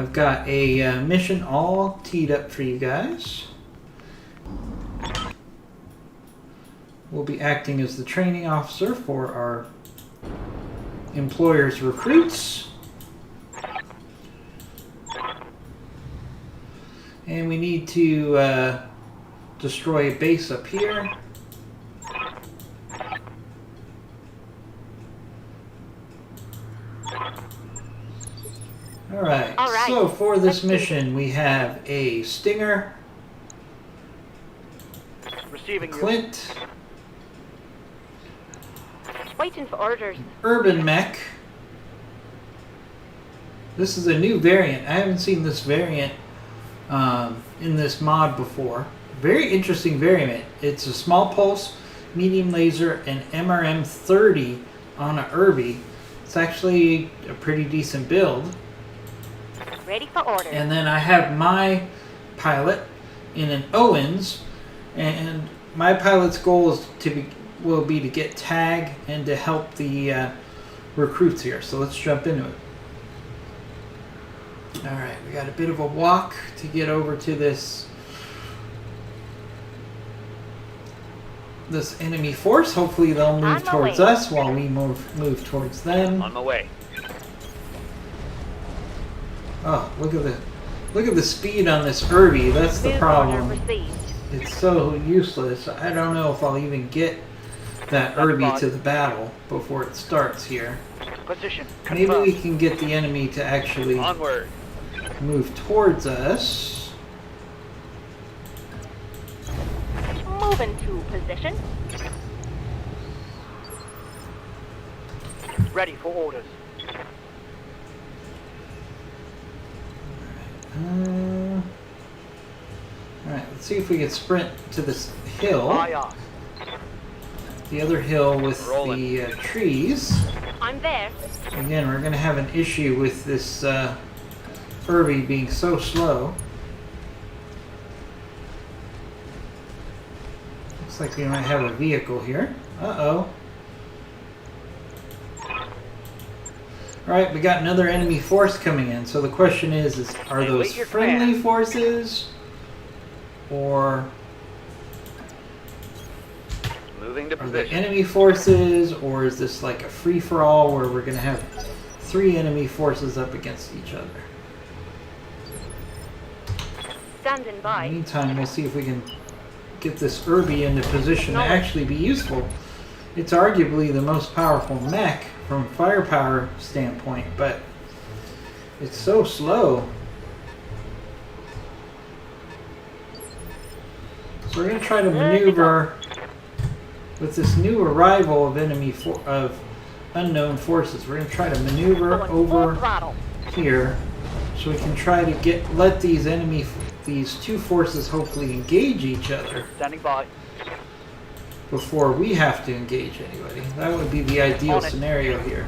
I've got a mission all teed up for you guys. We'll be acting as the training officer for our employer's recruits. And we need to destroy a base up here. Alright, so for this mission we have a Stinger, Receiving Clint, Waiting for orders. Urban Mech. This is a new variant. I haven't seen this variant in this mod before. Very interesting variant. It's a small pulse, medium laser, and MRM 30 on a Irby. It's actually a pretty decent build. Ready for orders. And then I have my pilot in an Owens, and my pilot's goal is will be to get tag and to help the recruits here. So let's jump into it. All right, we got a bit of a walk to get over to this enemy force. Hopefully they'll move towards us while we move towards them. On my way. Oh, look at the speed on this Irby. That's the problem. It's so useless. I don't know if I'll even get that Irby to the battle before it starts here. Position. Maybe we can get the enemy to actually Onward. move towards us. Moving to position. Ready for orders. Alright, let's see if we can sprint to this hill. Aye, aye. The other hill with the trees. I'm there. Again, we're going to have an issue with this Irby being so slow. Looks like we might have a vehicle here. Uh-oh. Alright, we got another enemy force coming in. So the question is are those friendly forces? Or Moving to are they position. enemy forces? Or is this like a free-for-all where we're going to have 3 enemy forces up against each other? Standing In by. the meantime, we'll see if we can get this Irby into position to actually be useful. It's arguably the most powerful mech from firepower standpoint, but it's so slow. So we're going to try to maneuver with this new arrival of unknown forces. We're going to try to maneuver over here so we can try to let these two forces hopefully engage each other Standing by. before we have to engage anybody. That would be the ideal scenario here.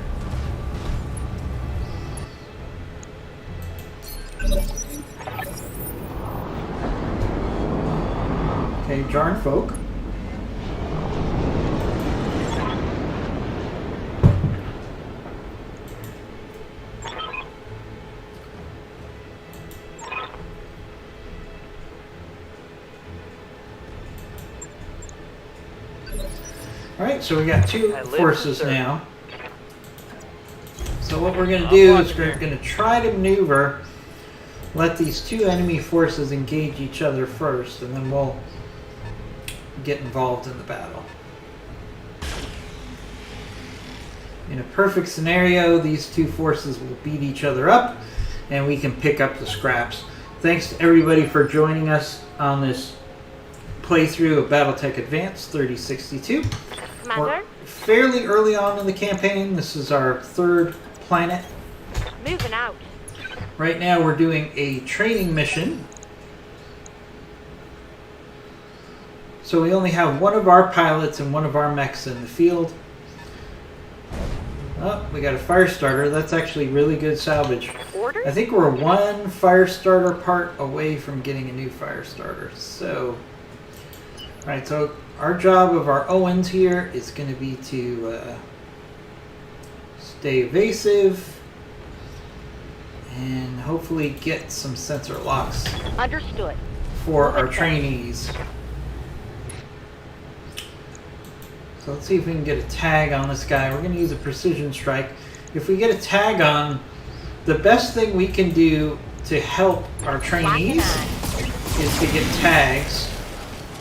Okay, Jarn folk. Alright, so we got 2 forces now. So what we're going to do is we're going to try to maneuver, let these 2 enemy forces engage each other first, and then we'll get involved in the battle. In a perfect scenario, these 2 forces will beat each other up, and we can pick up the scraps. Thanks to everybody for joining us on this playthrough of Battletech Advanced-Early. We're fairly early on in the campaign. This is our 3rd planet. Moving out. Right now we're doing a training mission. So we only have one of our pilots and one of our mechs in the field. Oh, we got a fire starter. That's actually really good salvage. Orders? I think we're 1 fire starter part away from getting a new fire starter. So, alright, so our job of our Owens here is going to be to stay evasive and hopefully get some sensor locks Understood. for Move our it back. trainees. So let's see if we can get a tag on this guy. We're going to use a precision strike. If we get a tag on, the best thing we can do to help our trainees is to get tags,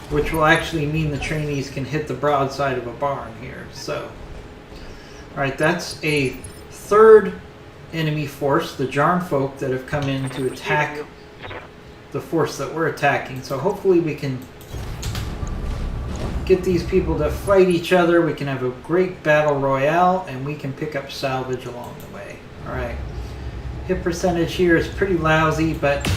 which will actually mean the trainees can hit the broadside of a barn here. So, alright, that's a third enemy force, the Jarn folk, that have come in to attack the force that we're attacking. So hopefully we can get these people to fight each other. We can have a great battle royale, and we can pick up salvage along the way. Alright. Hit percentage here is pretty lousy, but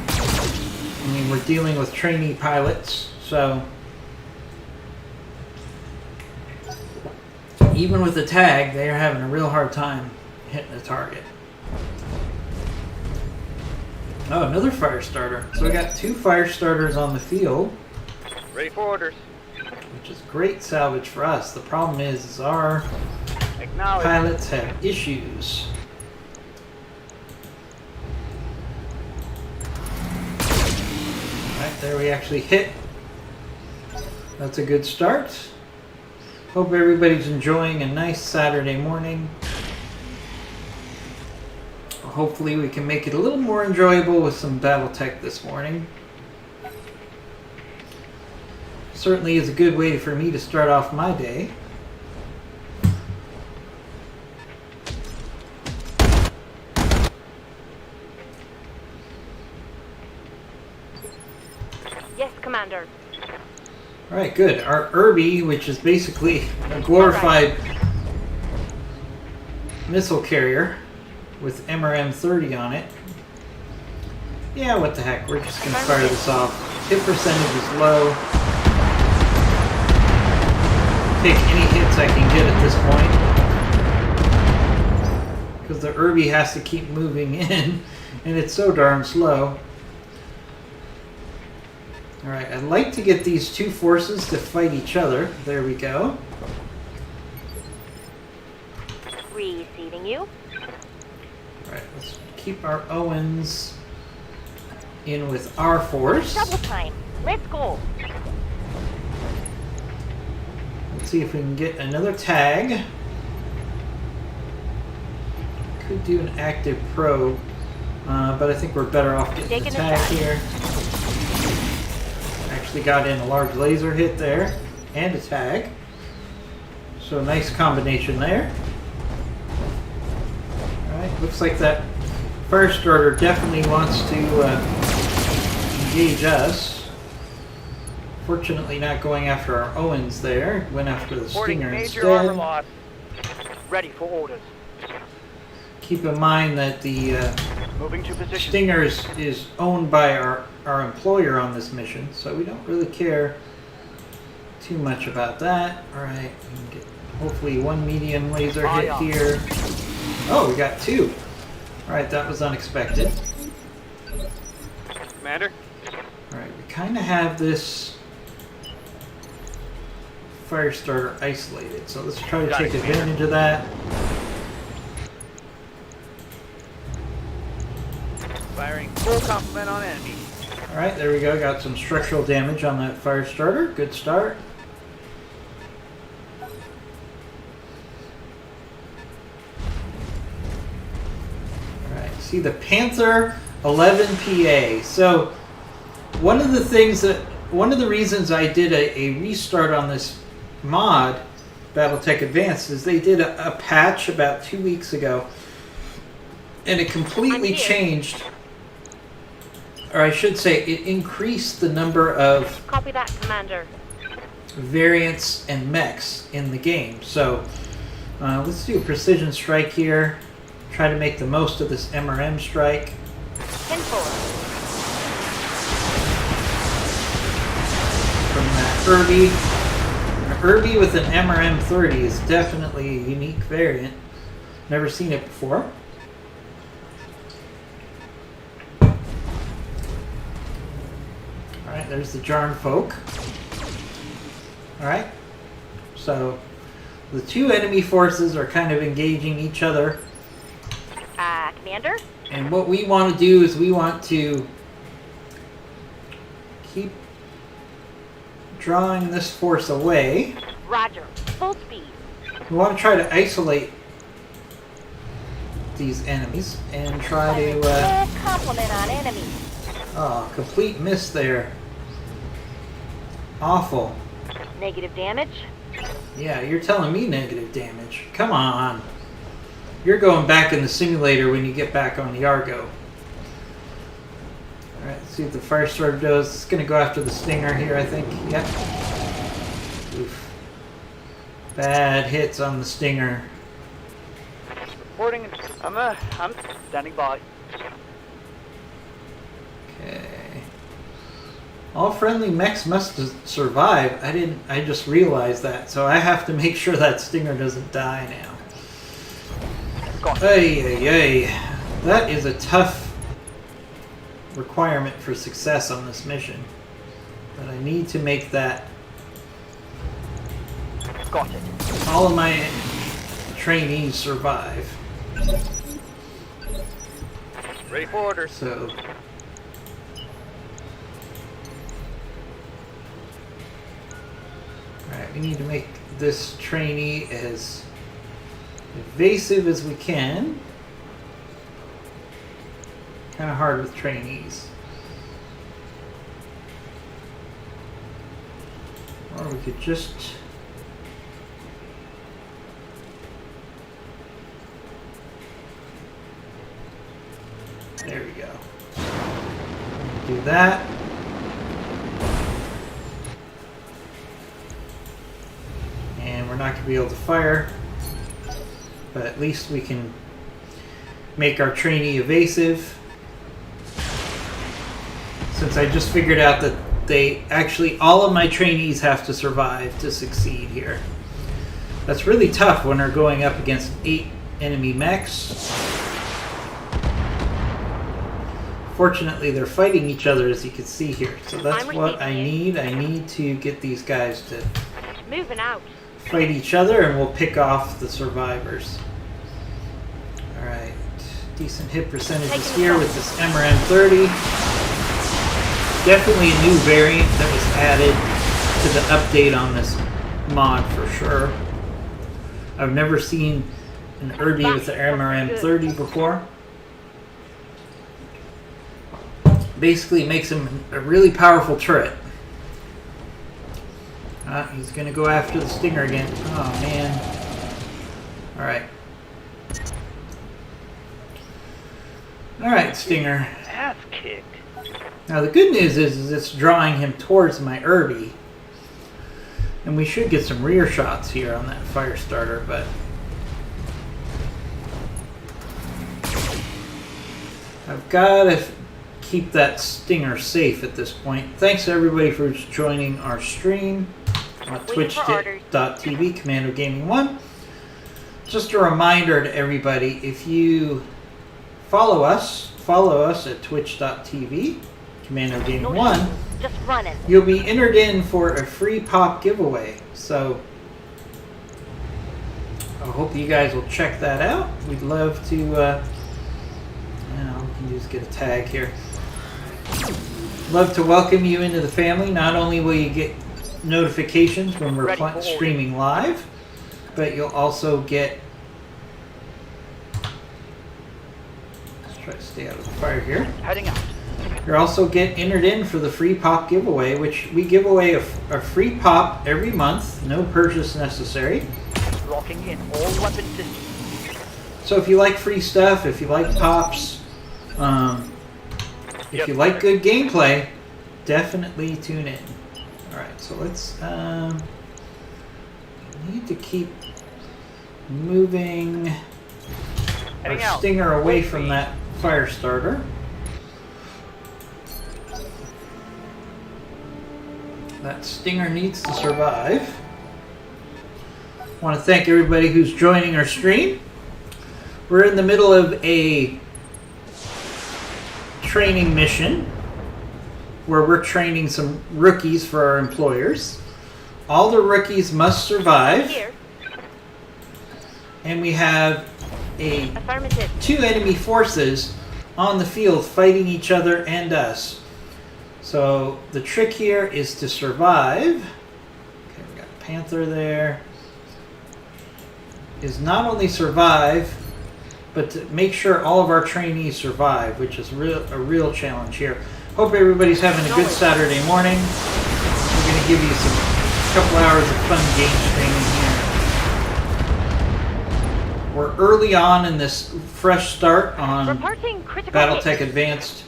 I mean, we're dealing with trainee pilots, so even with the tag, they are having a real hard time hitting the target. Oh, another fire starter. So we got 2 fire starters on the field, Ready for orders. which is great salvage for us. The problem is our Acknowledge. pilots have issues. Alright, there we actually hit. That's a good start. Hope everybody's enjoying a nice Saturday morning. Hopefully we can make it a little more enjoyable with some Battletech this morning. Certainly is a good way for me to start off my day. Yes, Commander. Alright, good. Our Irby, which is basically a glorified missile carrier with MRM-30 on it. Yeah, what the heck. We're just going to fire this off. Hit percentage is low. Take any hits I can get at this point, because the Irby has to keep moving in, and it's so darn slow. Alright, I'd like to get these 2 forces to fight each other. There we go. Receiving you. Alright, let's keep our Owens in with our force. Double time. Let's go. Let's see if we can get another tag. Could do an active probe, but I think we're better off getting Taking the a tag shot. here. Actually got in a large laser hit there, and a tag. So nice combination there. Alright, looks like that fire starter definitely wants to engage us. Fortunately not going after our Owens there. Went after the Reporting Stinger major armor instead. loss. Ready for orders. Keep in mind that the Moving to position. Stinger is owned by our employer on this mission, so we don't really care too much about that. Alright, we can get hopefully 1 medium laser hit here. Oh, we got 2. Alright, that was unexpected. Commander. Alright, we kind of have this fire starter isolated, so let's try to Got take it, Commander. advantage of that. Firing full complement on enemy. Alright, there we go. Got some structural damage on that fire starter. Good start. Alright, see the Panther 11 PA. So, one of the reasons I did a restart on this mod, Battletech Advanced, is they did a patch about 2 weeks ago, and it completely changed, or I should say, it increased the number of Copy that, Commander. variants and mechs in the game. So let's do a precision strike here. Try to make the most of this MRM strike. 10-4. From that Irby. An Irby with an MRM-30 is definitely a unique variant. Never seen it before. Alright, there's the Jarn folk. Alright, so the 2 enemy forces are kind of engaging each other. Commander? And what we want to do is we want to keep drawing this force away. Roger. Full speed. We want to try to isolate these enemies and try to... Full complement on enemies. oh, complete miss there. Awful. Negative damage. Yeah, you're telling me negative damage. Come on. You're going back in the simulator when you get back on the Argo. Alright, let's see what the Firestarter does. It's going to go after the Stinger here, I think. Yep. Oof. Bad hits on the Stinger. Reporting. I'm standing by. Okay. All friendly mechs must survive. I just realized that, so I have to make sure that Stinger doesn't die now. Ay, ay, ay. That is a tough requirement for success on this mission. But I need to make that Got it. all of my trainees survive. Ready for orders. So alright, we need to make this trainee as evasive as we can. Kind of hard with trainees. Or we could just... there we go. Do that. And we're not going to be able to fire. But at least we can make our trainee evasive. Since I just figured out that all of my trainees have to survive to succeed here. That's really tough when they're going up against 8 enemy mechs. Fortunately, they're fighting each other, as you can see here. So that's what I need. I need to get these guys to Moving out. fight each other, and we'll pick off the survivors. Alright. Decent hit percentages here with this MRM-30. Definitely a new variant that was added to the update on this mod for sure. I've never seen an Irby with the MRM-30 before. Basically makes him a really powerful turret. He's going to go after the Stinger again. Oh, man. Alright. Alright, Stinger. Ass kicked. Now, the good news is it's drawing him towards my Irby. And we should get some rear shots here on that Firestarter, but... I've got to keep that Stinger safe at this point. Thanks to everybody for joining our stream on twitch.tv, Commando Gaming 1. Just a reminder to everybody, if you follow us at twitch.tv, Commando Gaming 1, Just running. you'll be entered in for a free pop giveaway. So I hope you guys will check that out. We'd love to, we can just get a tag here. Love to welcome you into the family. Not only will you get notifications when we're streaming live, but you'll also get... let's try to stay out of the fire here. Heading out. You'll also get entered in for the free pop giveaway, which we give away a free pop every month, no purchase necessary. Locking in all weapon systems. So if you like free stuff, if you like pops, if you like good gameplay, definitely tune in. Alright, so let's need to keep moving our Stinger away from that Firestarter. That Stinger needs to survive. I want to thank everybody who's joining our stream. We're in the middle of a training mission where we're training some rookies for our employers. All the rookies must survive. Here. And we have 2 enemy forces on the field fighting each other and us. So the trick here is to survive. Okay, we got Panther there. Is not only survive, but to make sure all of our trainees survive, which is a real challenge here. Hope everybody's having a good Saturday morning. We're going to give you a couple hours of fun game streaming here. We're early on in this fresh start on Reporting critical Battletech Advanced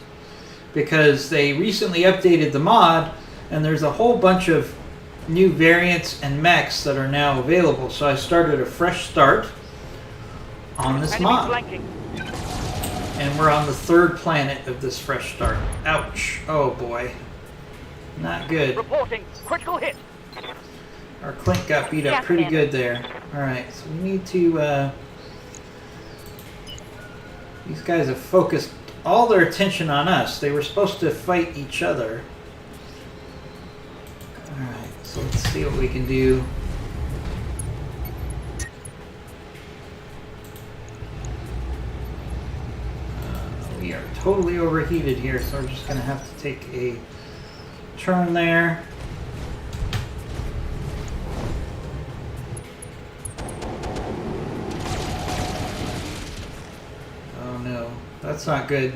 because they recently updated the mod and there's a whole bunch of new variants and mechs that are now available. So I started a fresh start on this Enemy mod. flanking. And we're on the 3rd planet of this fresh start. Ouch. Oh boy. Not good. Reporting critical hit. Our Clint got beat up Yes, pretty ma'am. good there. Alright, so we need to... these guys have focused all their attention on us. They were supposed to fight each other. Alright, so let's see what we can do. We are totally overheated here, so we're just going to have to take a turn there. Oh no, that's not good.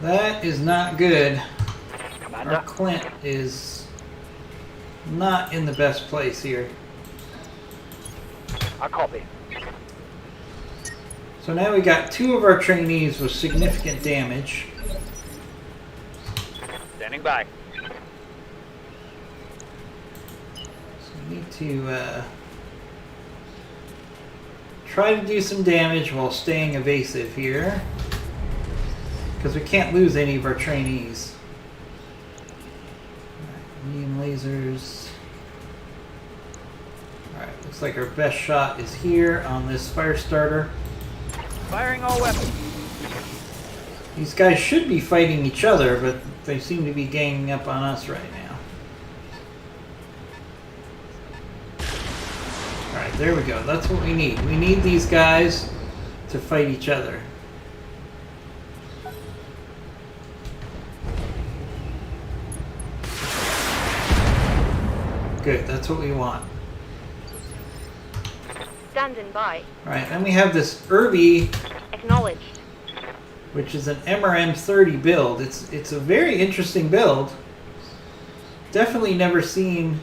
That is not good. Commander. Our Clint is not in the best place here. I copy. So now we got 2 of our trainees with significant damage. Standing by. So we need to try to do some damage while staying evasive here. Because we can't lose any of our trainees. Alright, medium lasers. Alright, looks like our best shot is here on this fire starter. Firing all weapons. These guys should be fighting each other, but they seem to be ganging up on us right now. Alright, there we go. That's what we need. We need these guys to fight each other. Good, that's what we want. Standing by. Alright, then we have this Irby, Acknowledged. which is an MRM-30 build. It's a very interesting build. Definitely never seen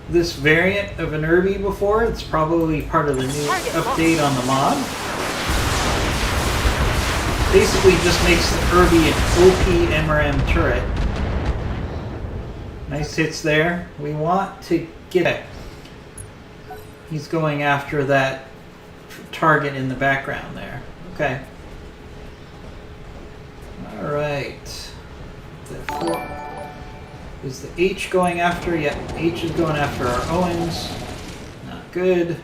this variant of an Irby before. It's probably part of the new update on the mod. Basically just makes the Irby an OP MRM turret. Nice hits there. We want to get it. He's going after that target in the background there. Okay. Alright. Is the H going after? Yeah, H is going after our Owens. Not good.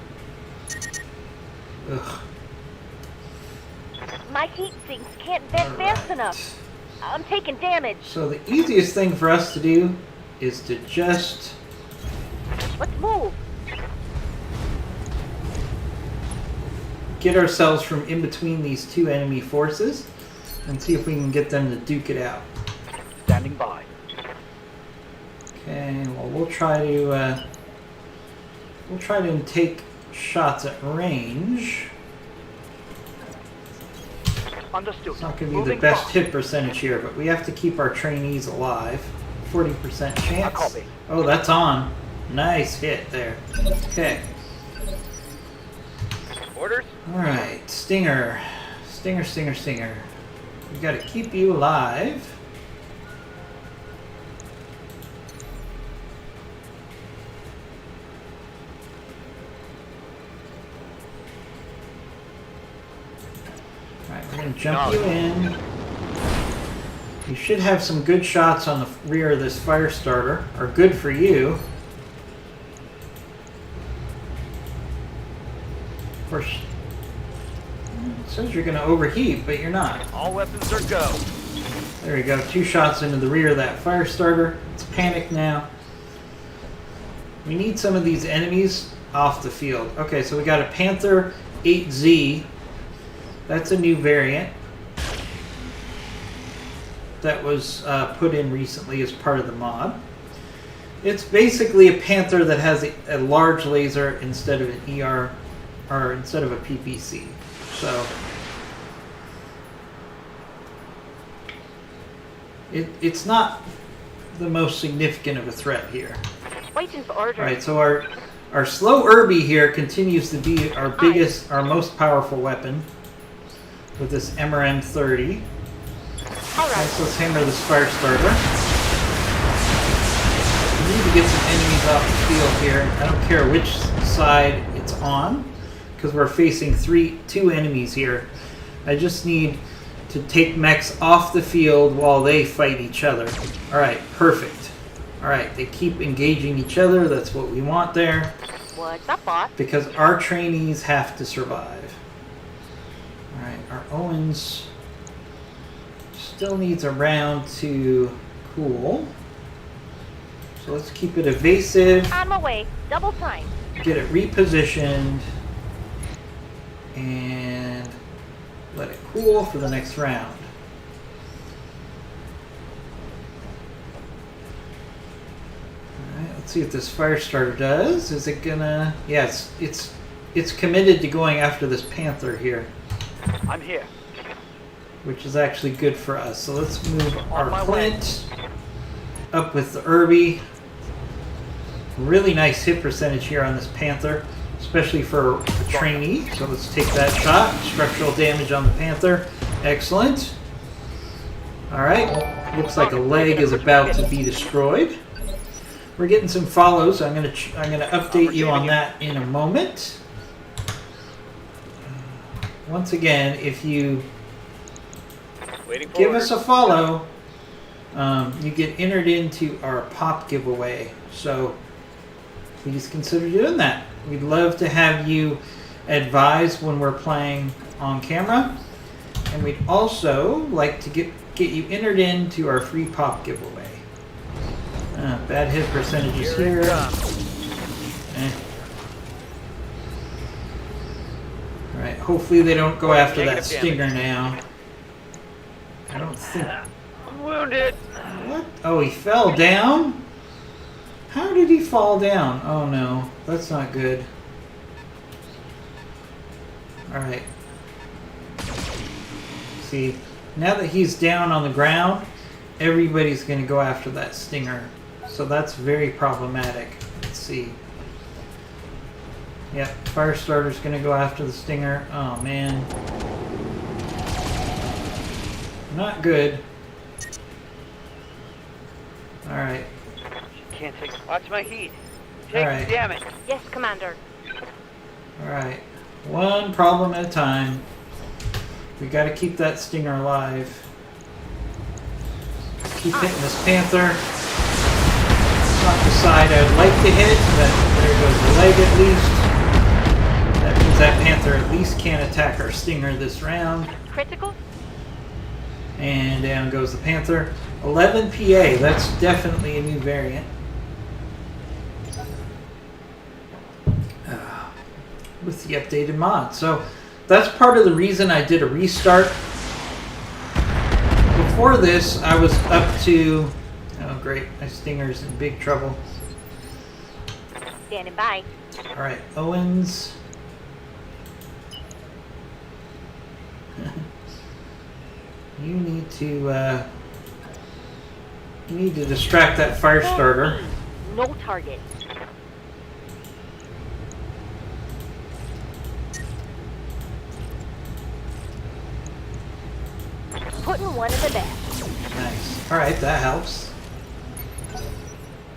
Ugh. My heat sinks can't vent fast enough. I'm taking damage. So the easiest thing for us to do is to just Let's move. get ourselves from in between these 2 enemy forces and see if we can get them to duke it out. Standing by. Okay, well we'll try to take shots at range. Understood. It's not going to be Moving the best fast. hit percentage here, but we have to keep our trainees alive. 40% chance. copy. Oh, that's on. Nice hit there. Okay. Orders. Alright, Stinger. Stinger, Stinger, Stinger. We gotta keep you alive. Alright, we're gonna jump you in. You should have some good shots on the rear of this fire starter, or good for you. Of course, it says you're going to overheat, but you're not. All weapons are go. There we go, 2 shots into the rear of that fire starter. It's panicked now. We need some of these enemies off the field. Okay, so we got a Panther 8Z. That's a new variant that was put in recently as part of the mod. It's basically a Panther that has a large laser instead of an ER, or instead of a PPC. So it's not the most significant of a threat here. Waiting for orders. All right, so our slow Irby here continues to be our biggest, our most powerful weapon with this MRM-30. All right. So let's hammer this fire starter. We need to get some enemies off the field here. I don't care which side it's on, because we're facing two enemies here. I just need to take mechs off the field while they fight each other. Alright, perfect. Alright, they keep engaging each other. That's what we want there. What's up, boss? Because our trainees have to survive. Alright, our Owens still needs a round to cool. So let's keep it evasive. On my way. Double time. Get it repositioned. And let it cool for the next round. Alright, let's see what this fire starter does. Is it gonna... Yes, it's committed to going after this Panther here, I'm here. which is actually good for us. So let's move our my way. Clint up with the Irby. Really nice hit percentage here on this Panther, especially for a trainee. So let's take that shot. Structural damage on the Panther. Excellent. Alright. Looks like a leg is about to be destroyed. We're getting some follows. I'm gonna update you on that in a moment. Once again, if you Waiting for give orders. us a follow, you get entered into our pop giveaway. So please consider doing that. We'd love to have you advise when we're playing on camera, and we'd also like to get you entered into our free pop giveaway. Bad hit percentages Here here. it comes. Alright, hopefully they don't go after that Negative stinger now. I don't think... I'm wounded. What? Oh, he fell down? How did he fall down? Oh no, that's not good. Alright. See, now that he's down on the ground, everybody's going to go after that stinger. So that's very problematic. Let's see. Yep, Firestarter's going to go after the stinger. Oh man. Not good. Alright. Can't take. Watch my heat. Take Alright. damage. Yes, Commander. Alright. One problem at a time. We gotta keep that stinger alive. Keep hitting this Panther. It's not the side I'd like to hit, but there goes the leg at least. That means that Panther at least can't attack our stinger this round. Critical? And down goes the Panther. 11 PA, that's definitely a new variant. With the updated mod. So that's part of the reason I did a restart. Before this, I was up to... Oh great, my stinger's in big trouble. Standing by. Alright, Owens. You need to distract that fire starter. No target. Putting one in the bag. Nice. Alright, that helps.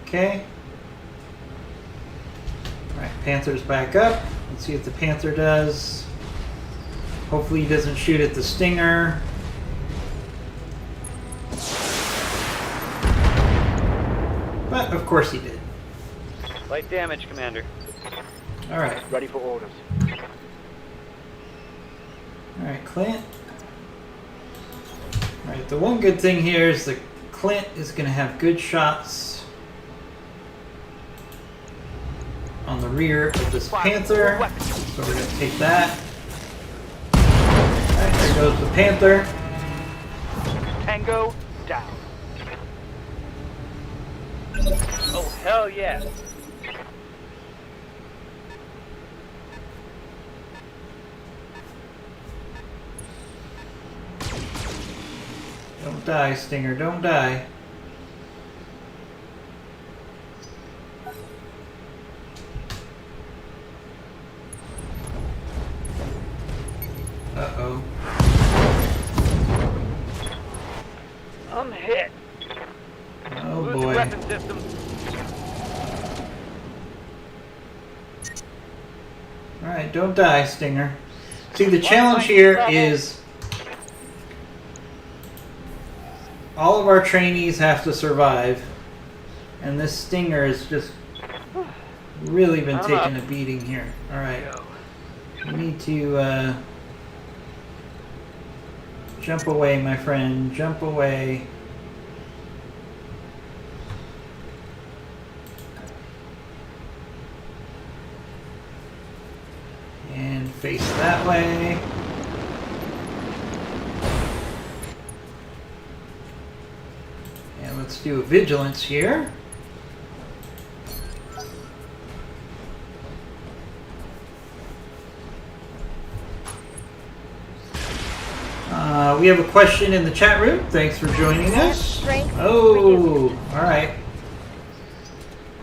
Okay. Alright, Panther's back up. Let's see what the Panther does. Hopefully he doesn't shoot at the stinger. But of course he did. Light damage, Commander. Alright. Ready for orders. Alright, Clint. Alright, the one good thing here is that Clint is going to have good shots on the rear of this Panther. So we're going to take that. There goes the Panther. Tango down. Oh, hell yeah. Don't die, Stinger. Don't die. Uh-oh. I'm hit. Oh, Lose boy. weapon system. Alright, don't die, Stinger. See, the challenge here is all of our trainees have to survive, and this Stinger has just really been taking a beating here. Alright. We need to jump away, my friend. Jump away. And face that way. And let's do a vigilance here. We have a question in the chat room. Thanks for joining us. Oh, all right.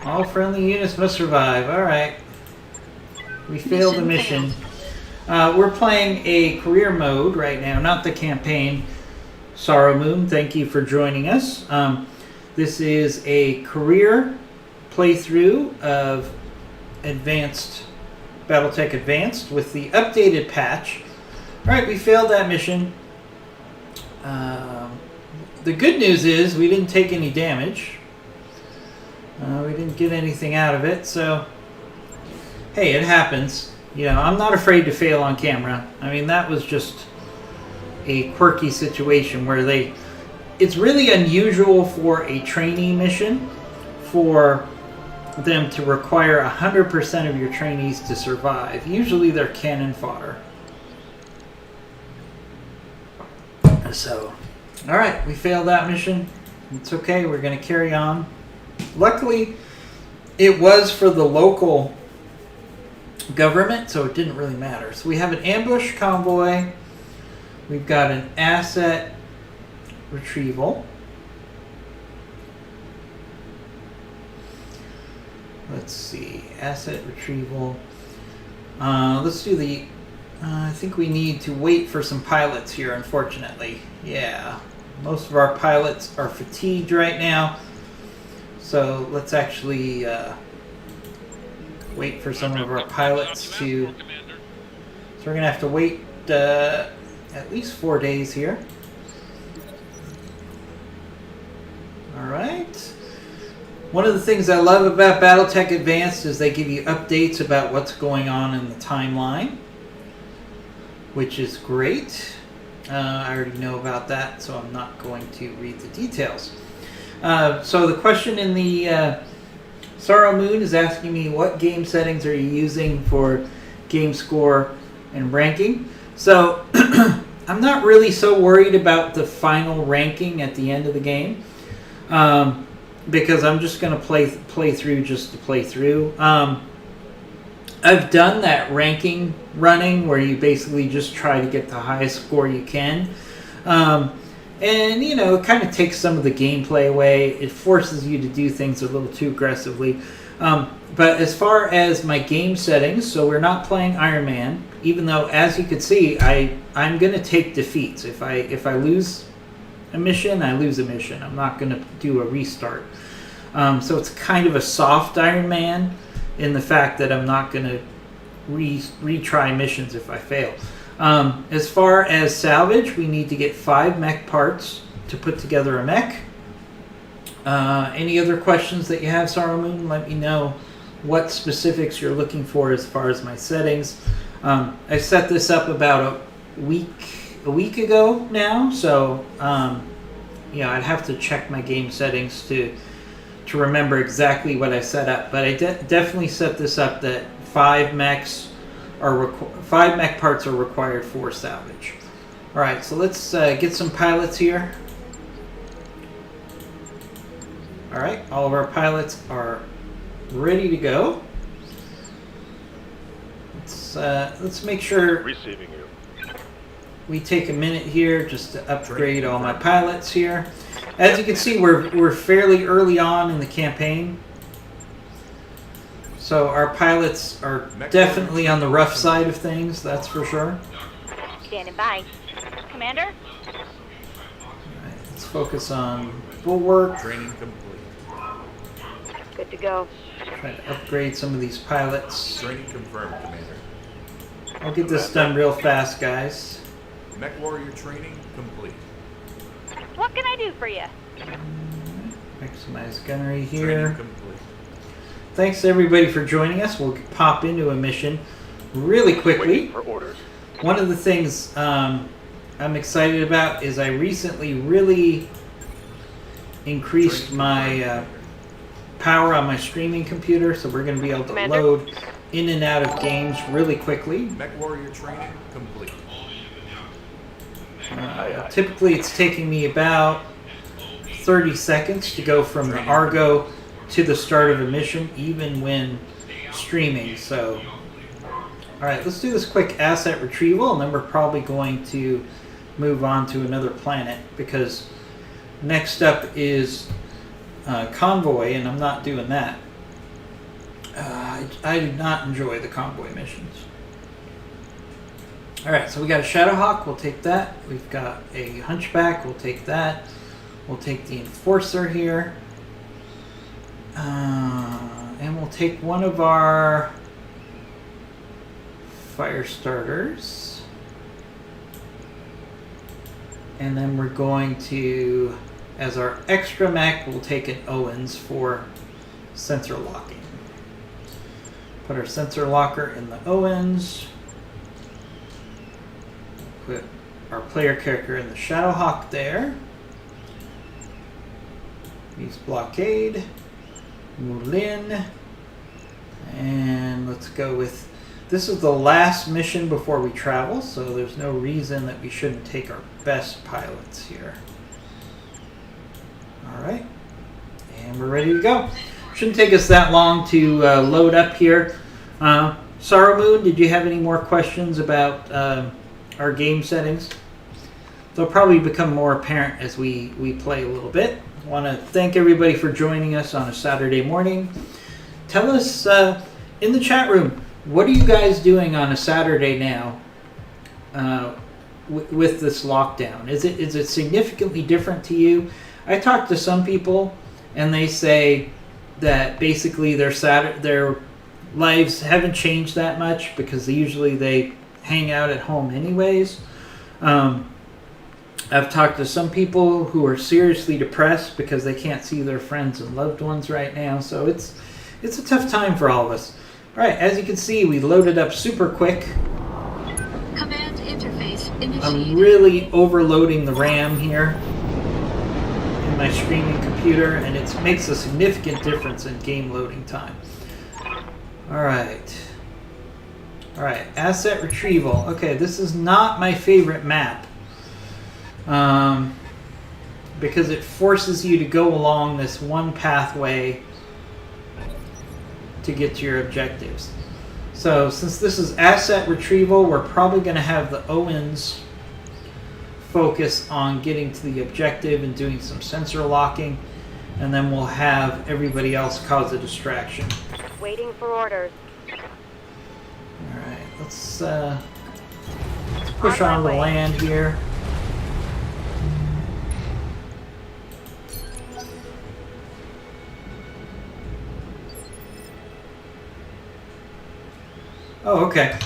All friendly units must survive. All right. We failed the mission. We're playing a career mode right now, not the campaign. Sorrow Moon, thank you for joining us. This is a career playthrough of Battletech Advanced with the updated patch. All right, we failed that mission. The good news is we didn't take any damage. We didn't get anything out of it, so hey, it happens. You know, I'm not afraid to fail on camera. I mean, that was just a quirky situation where it's really unusual for a trainee mission for them to require 100% of your trainees to survive. Usually they're cannon fodder. So, alright, we failed that mission. It's okay, we're going to carry on. Luckily, it was for the local government, so it didn't really matter. So we have an ambush convoy. We've got an asset retrieval. Let's see, asset retrieval. Let's do the... I think we need to wait for some pilots here, unfortunately. Yeah, most of our pilots are fatigued right now. So let's actually wait for some of our pilots to... So we're going to have to wait at least 4 days here. Alright. One of the things I love about Battletech Advanced is they give you updates about what's going on in the timeline, which is great. I already know about that, so I'm not going to read the details. So the question in the Sorrow Moon is asking me, what game settings are you using for game score and ranking? So I'm not really so worried about the final ranking at the end of the game, because I'm just going to play through just to play through. I've done that ranking running where you basically just try to get the highest score you can. And, you know, it kind of takes some of the gameplay away. It forces you to do things a little too aggressively. But as far as my game settings, so we're not playing Iron Man, even though, as you can see, I'm going to take defeats. If I lose a mission, I lose a mission. I'm not going to do a restart. So it's kind of a soft Iron Man in the fact that I'm not going to retry missions if I fail. As far as salvage, we need to get 5 mech parts to put together a mech. Any other questions that you have, Sorrow Moon? Let me know what specifics you're looking for as far as my settings. I set this up about a week ago now, so you know, I'd have to check my game settings to remember exactly what I set up. But I definitely set this up that 5 mech parts are required for salvage. Alright, so let's get some pilots here. Alright, all of our pilots are ready to go. Let's make sure Receiving you. we take a minute here just to upgrade all my pilots here. As you can see, we're fairly early on in the campaign. So our pilots are definitely on the rough side of things, that's for sure. Standing by. Commander? Alright, let's focus on bulwark. Training complete. Good to go. Try to upgrade some of these pilots. Training confirmed, Commander. I'll get this done real fast, guys. Mech warrior training complete. What can I do for you? Maximize gunnery Training here. complete. Thanks to everybody for joining us. We'll pop into a mission really quickly. Waiting for orders. One of the things I'm excited about is I recently really increased Training my confirmed, power on my streaming computer, so we're going to be able to Commander? load in and out of games really quickly. Commander. Mech warrior training complete. Typically it's taking me about 30 seconds to go from the Argo to the start of a mission, even when streaming. So, alright, let's do this quick asset retrieval, and then we're probably going to move on to another planet, because next up is convoy, and I'm not doing that. I do not enjoy the convoy missions. Alright, so we got a Shadowhawk, we'll take that. We've got a Hunchback, we'll take that. We'll take the Enforcer here. And we'll take one of our fire starters. And then we're going to, as our extra mech, we'll take an Owens for sensor locking. Put our sensor locker in the Owens. Put our player character in the Shadowhawk there. Use Blockade. Moulin. And let's go with... This is the last mission before we travel, so there's no reason that we shouldn't take our best pilots here. Alright. And we're ready to go. Shouldn't take us that long to load up here. Sorrow Moon, did you have any more questions about our game settings? They'll probably become more apparent as we play a little bit. I want to thank everybody for joining us on a Saturday morning. Tell us in the chat room, what are you guys doing on a Saturday now with this lockdown? Is it significantly different to you? I talked to some people, and they say that basically their lives haven't changed that much, because usually they hang out at home anyways. I've talked to some people who are seriously depressed because they can't see their friends and loved ones right now. So it's a tough time for all of us. All right, as you can see, we loaded up super quick. Command interface initiated. I'm really overloading the RAM here in my streaming computer, and it makes a significant difference in game loading time. All right, asset retrieval. Okay, this is not my favorite map. Because it forces you to go along this one pathway to get to your objectives. So since this is asset retrieval, we're probably going to have the Owens focus on getting to the objective and doing some sensor locking, and then we'll have everybody else cause a distraction. Waiting for orders. Alright, let's push on the land here. Oh, okay.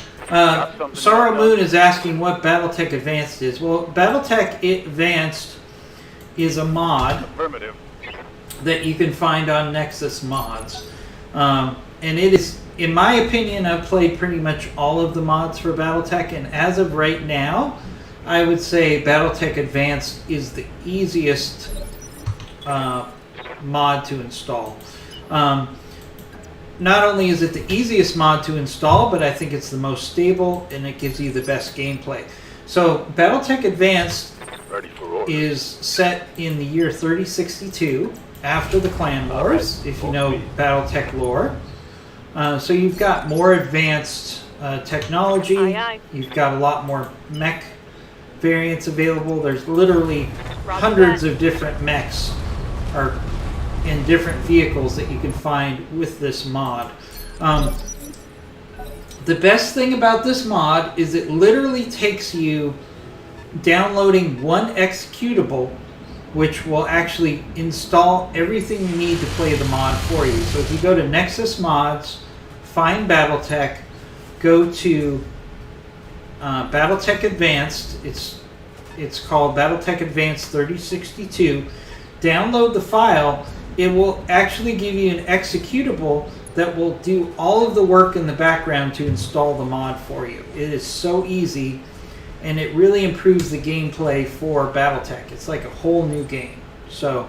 Sorrow Moon is asking what Battletech Advanced is. Well, Battletech Advanced is a mod Affirmative. that you can find on Nexus Mods. And it is, in my opinion, I've played pretty much all of the mods for Battletech, and as of right now, I would say Battletech Advanced is the easiest mod to install. Not only is it the easiest mod to install, but I think it's the most stable, and it gives you the best gameplay. So Battletech Advanced Ready for order. is set in the year 3062 after the Clan Wars, if you know Battletech lore. So you've got more advanced technology. Aye, aye. You've got a lot more mech variants available. There's literally Roger hundreds that. of different mechs or in different vehicles that you can find with this mod. The best thing about this mod is it literally takes you downloading one executable, which will actually install everything you need to play the mod for you. So if you go to Nexus Mods, find Battletech, go to Battletech Advanced. It's called Battletech Advanced 3062. Download the file. It will actually give you an executable that will do all of the work in the background to install the mod for you. It is so easy, and it really improves the gameplay for Battletech. It's like a whole new game. So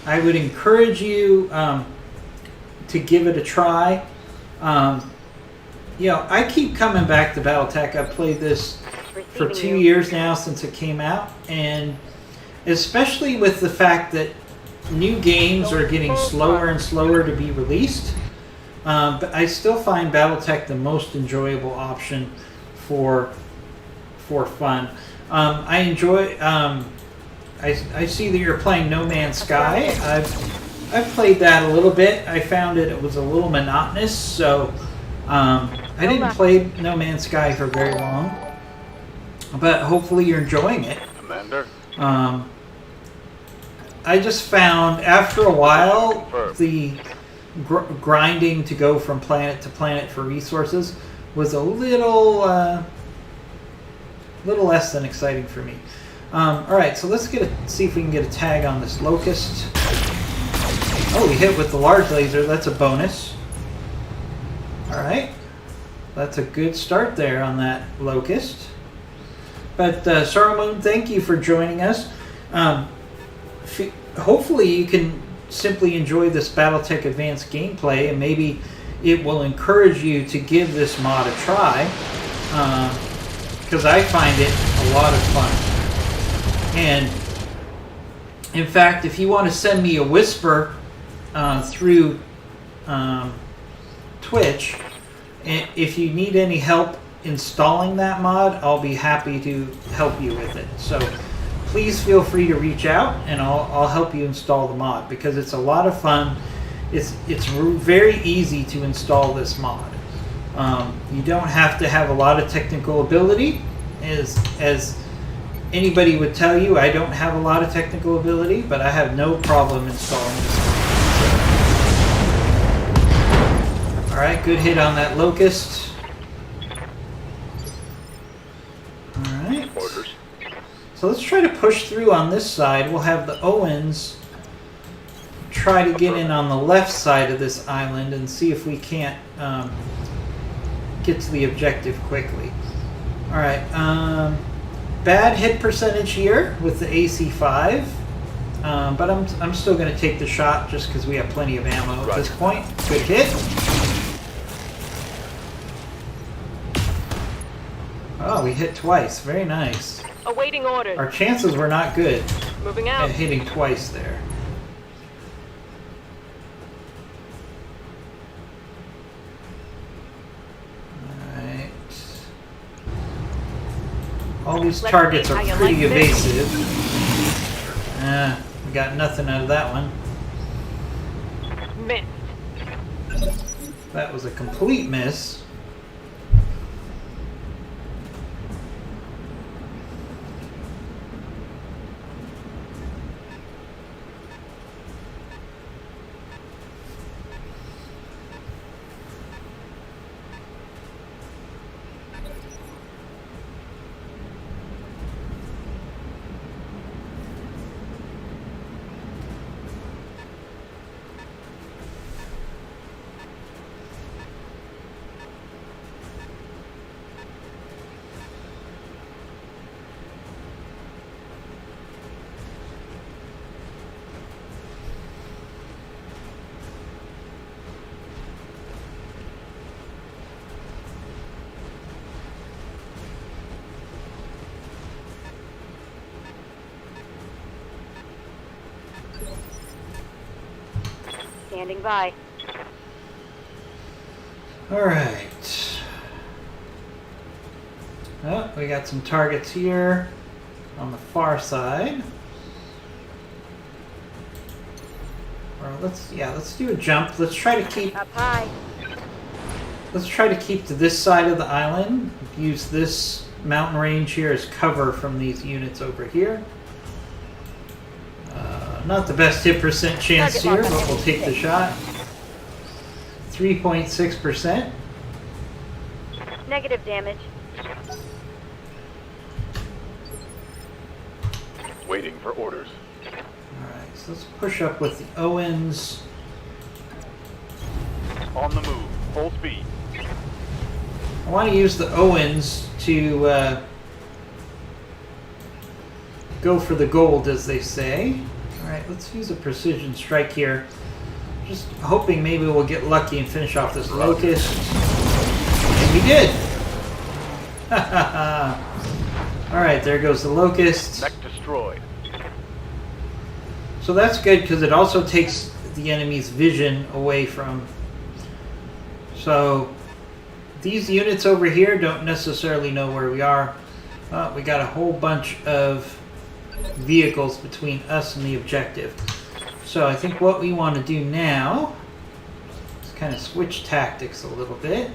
I would encourage you to give it a try. You know, I keep coming back to Battletech. I've played this for Receiving 2 you. years now since it came out, and especially with the fact that new games are getting slower and slower to be released, but I still find Battletech the most enjoyable option for fun. I enjoy. I see that you're playing No Man's Sky. I've played that a little bit. I found it was a little monotonous, so I didn't play No Man's Sky for very long. But hopefully you're enjoying it. Commander. I just found after a while the grinding to go from planet to planet for resources was a little less than exciting for me. All right, so let's see if we can get a tag on this locust. Oh, we hit with the large laser. That's a bonus. All right, that's a good start there on that locust. But Saruman, thank you for joining us. Hopefully you can simply enjoy this Battletech Advanced gameplay, and maybe it will encourage you to give this mod a try, because I find it a lot of fun. And in fact, if you want to send me a whisper through Twitch, and if you need any help installing that mod, I'll be happy to help you with it. So please feel free to reach out, and I'll help you install the mod, because it's a lot of fun. It's very easy to install this mod. You don't have to have a lot of technical ability, as anybody would tell you. I don't have a lot of technical ability, but I have no problem installing this mod. All right, good hit on that locust. Orders. So let's try to push through on this side. We'll have the Owens try to get in on the left side of this island and see if we can't get to the objective quickly. Alright, bad hit percentage here with the AC-5, but I'm still going to take the shot just because we have plenty of ammo at this point. Good hit. Oh, we hit twice. Very nice. Awaiting orders. Our chances were not good Moving at out. hitting twice there. Alright. All these Let's targets see are how you pretty like this. evasive. We got nothing out of that one. Missed. That was a complete miss. Standing by. Alright. Oh, we got some targets here on the far side. Or let's do a jump. Let's try to keep Up high. to this side of the island. Use this mountain range here as cover from these units over here. Not the best hit percent chance Target here, lock on but we'll enemy take the six. shot. 3.6%. Negative damage. Waiting for orders. Alright, so let's push up with the Owens. On the move. Full speed. I want to use the Owens to go for the gold, as they say. Alright, let's use a precision strike here. Just hoping maybe we'll get lucky and finish off this locust. And we did! Alright, there goes the locust. Mech destroyed. So that's good because it also takes the enemy's vision away from. So these units over here don't necessarily know where we are. We got a whole bunch of vehicles between us and the objective. So I think what we want to do now is kind of switch tactics a little bit.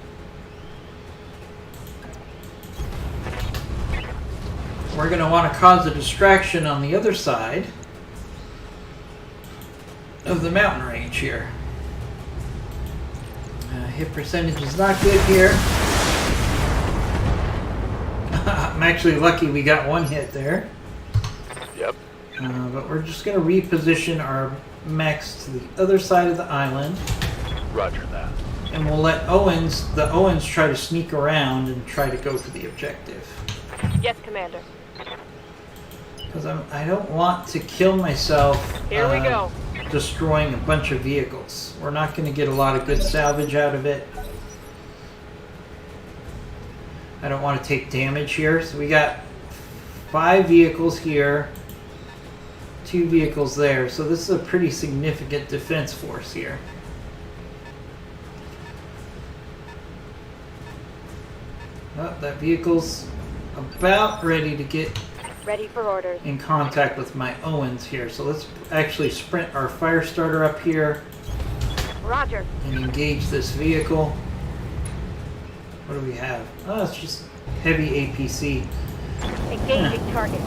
We're going to want to cause a distraction on the other side of the mountain range here. Hit percentage is not good here. I'm actually lucky we got one hit there. Yep. But we're just going to reposition our mechs to the other side of the island. Roger that. And we'll let the Owens try to sneak around and try to go for the objective. Yes, Commander. Because I don't want to kill myself Here we go. destroying a bunch of vehicles. We're not going to get a lot of good salvage out of it. I don't want to take damage here. So we got 5 vehicles here, 2 vehicles there. So this is a pretty significant defense force here. Oh, that vehicle's about ready to get Ready for orders. in contact with my Owens here. So let's actually sprint our fire starter up here Roger. and engage this vehicle. What do we have? Oh, it's just heavy APC. Engaging target.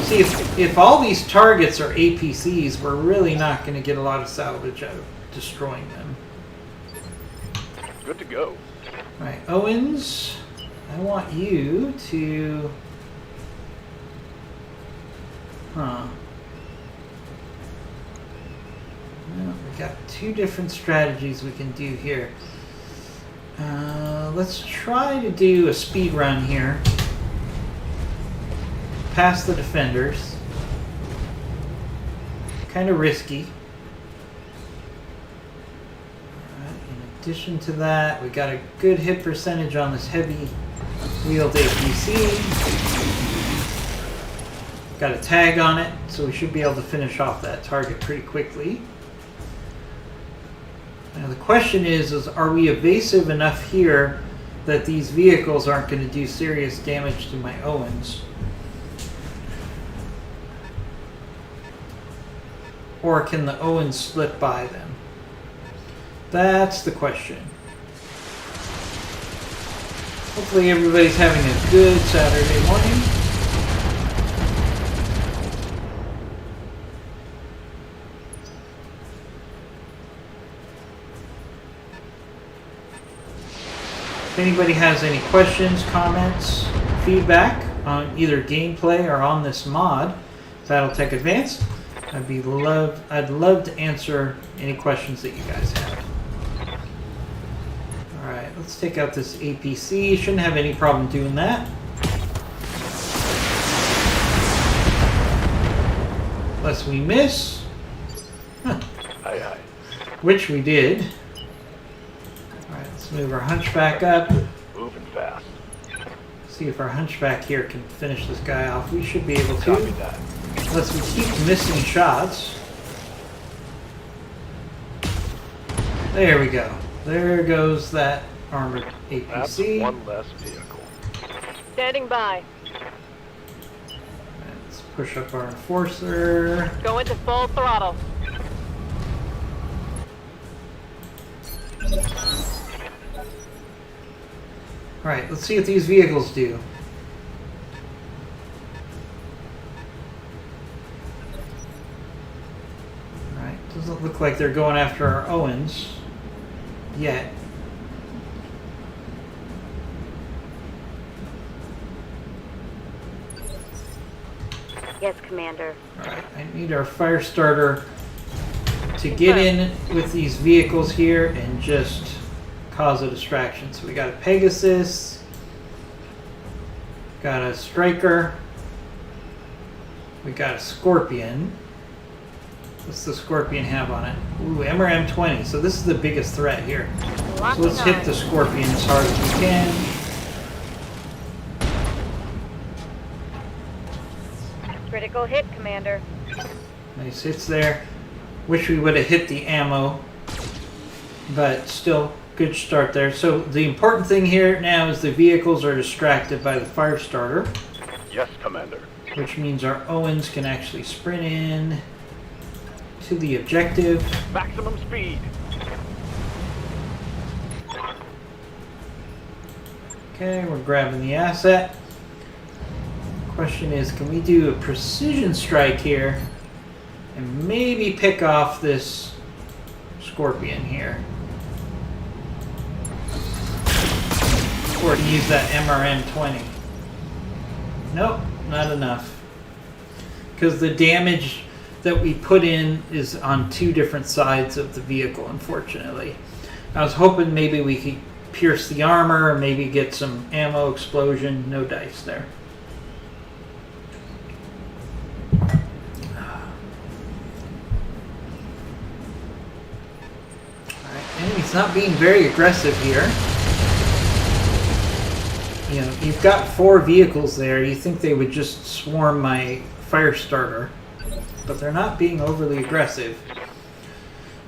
See, if all these targets are APCs, we're really not going to get a lot of salvage out of destroying them. Good to go. All right, Owens, I want you to... Well, we got 2 different strategies we can do here. Let's try to do a speed run here. Past the defenders. Kind of risky. Alright, in addition to that, we got a good hit percentage on this heavy wheeled APC. Got a tag on it, so we should be able to finish off that target pretty quickly. Now the question is are we evasive enough here that these vehicles aren't going to do serious damage to my Owens? Or can the Owens slip by them? That's the question. Hopefully everybody's having a good Saturday morning. If anybody has any questions, comments, feedback on either gameplay or on this mod, Battletech Advanced, I'd love to answer any questions that you guys have. Alright, let's take out this APC. Shouldn't have any problem doing that. Unless we miss. Aye, aye. Which we did. Alright, let's move our hunchback up. Moving fast. See if our hunchback here can finish this guy off. We should be able to. Copy that. Unless we keep missing shots. There we go. There goes that armored That's APC. one less vehicle. Standing by. Let's push up our enforcer. Go into full throttle. Alright, let's see what these vehicles do. Alright, doesn't look like they're going after our Owens yet. Yes, Commander. Alright, I need our fire starter to get in with these vehicles here and just cause a distraction. So we got a Pegasus, got a Striker, we got a Scorpion. What's the Scorpion have on it? Ooh, MRM-20. So this is the biggest threat here. So let's hit the Scorpion as hard as we can. Critical hit, Commander. Nice hits there. Wish we would have hit the ammo, but still good start there. So the important thing here now is the vehicles are distracted by the fire starter, Yes, Commander. which means our Owens can actually sprint in to the objective. Maximum speed. Okay, we're grabbing the asset. Question is, can we do a precision strike here and maybe pick off this Scorpion here? Or to use that MRM-20. Nope, not enough. Because the damage that we put in is on two different sides of the vehicle, unfortunately. I was hoping maybe we could pierce the armor, maybe get some ammo explosion. No dice there. Enemy's not being very aggressive here. You know, you've got 4 vehicles there. You think they would just swarm my fire starter, but they're not being overly aggressive.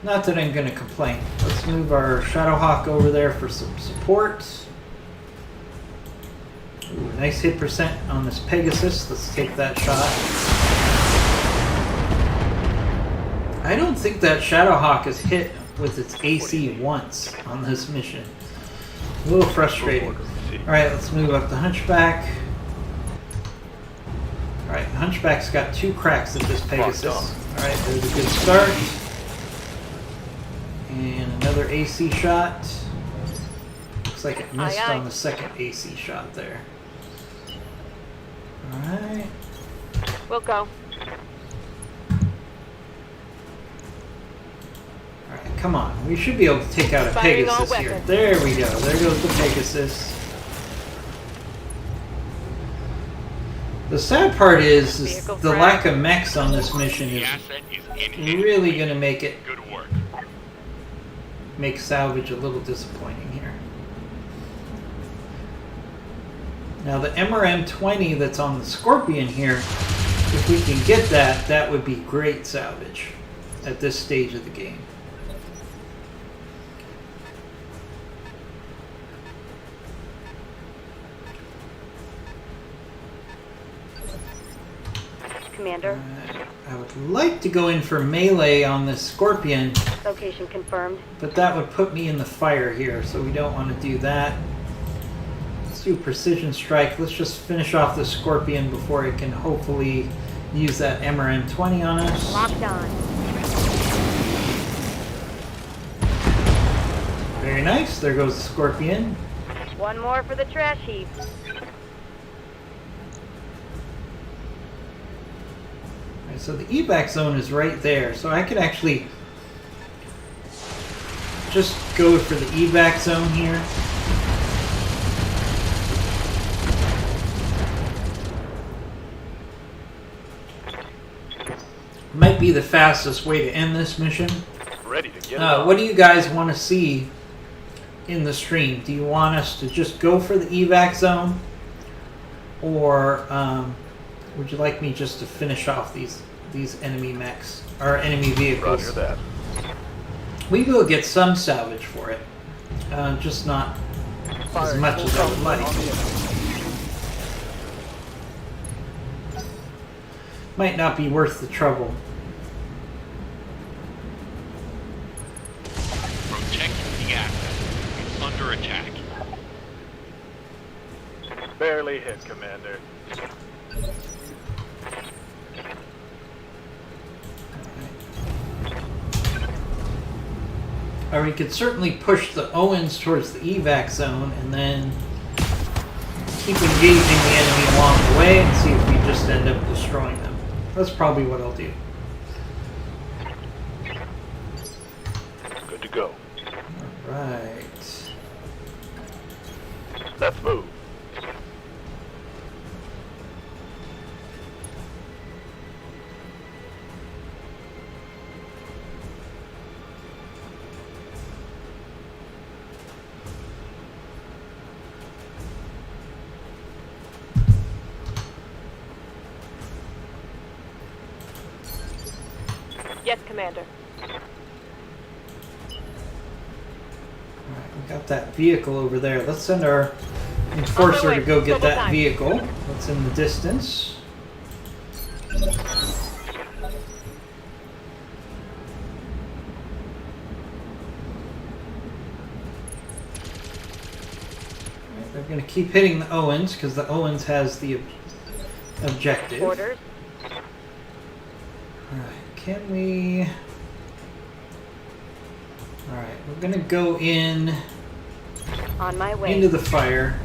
Not that I'm going to complain. Let's move our Shadowhawk over there for some support. Ooh, nice hit percent on this Pegasus. Let's take that shot. I don't think that Shadowhawk has hit with its AC once on this mission. A little frustrating. Alright, let's move up the Hunchback. Alright, Hunchback's got 2 cracks at this Pegasus. Alright, there's a good start. And another AC shot. Looks like it missed on the second AC shot there. Alright. We'll go. Alright, come on. We should be able to take out a Firing all Pegasus here. weapons. There we go. There goes the Pegasus. The sad part is Vehicle the crash. lack of mechs on this mission is really going to make it make salvage a little disappointing here. Now the MRM-20 that's on the Scorpion here, if we can get that, that would be great salvage at this stage of the game. Commander. I would like to go in for melee on this Scorpion, Location confirmed. but that would put me in the fire here, so we don't want to do that. Let's do precision strike. Let's just finish off the Scorpion before it can hopefully use that MRM-20 on us. Locked on. Very nice. There goes the Scorpion. One more for the trash heap. Alright, so the evac zone is right there, so I could actually just go for the evac zone here. Might be the fastest way to end this mission. Ready to get it on. What do you guys want to see in the stream? Do you want us to just go for the evac zone? Or would you like me just to finish off these enemy mechs, or enemy vehicles? Roger that. We will get some salvage for it, just not as much as I would like. Might not be worth the trouble. Protect the asset. It's under attack. Barely hit, Commander. Or we could certainly push the Owens towards the evac zone and then keep engaging the enemy along the way and see if we just end up destroying them. That's probably what I'll do. Good to go. Alright. Let's move. Yes, Commander. Alright, we got that vehicle over there. Let's send our enforcer to go get Double that time. vehicle. What's in the distance? They're going to keep hitting the Owens because the Owens has the objective. Orders. Alright, can we... Alright, we're going to go in On my way. into the fire.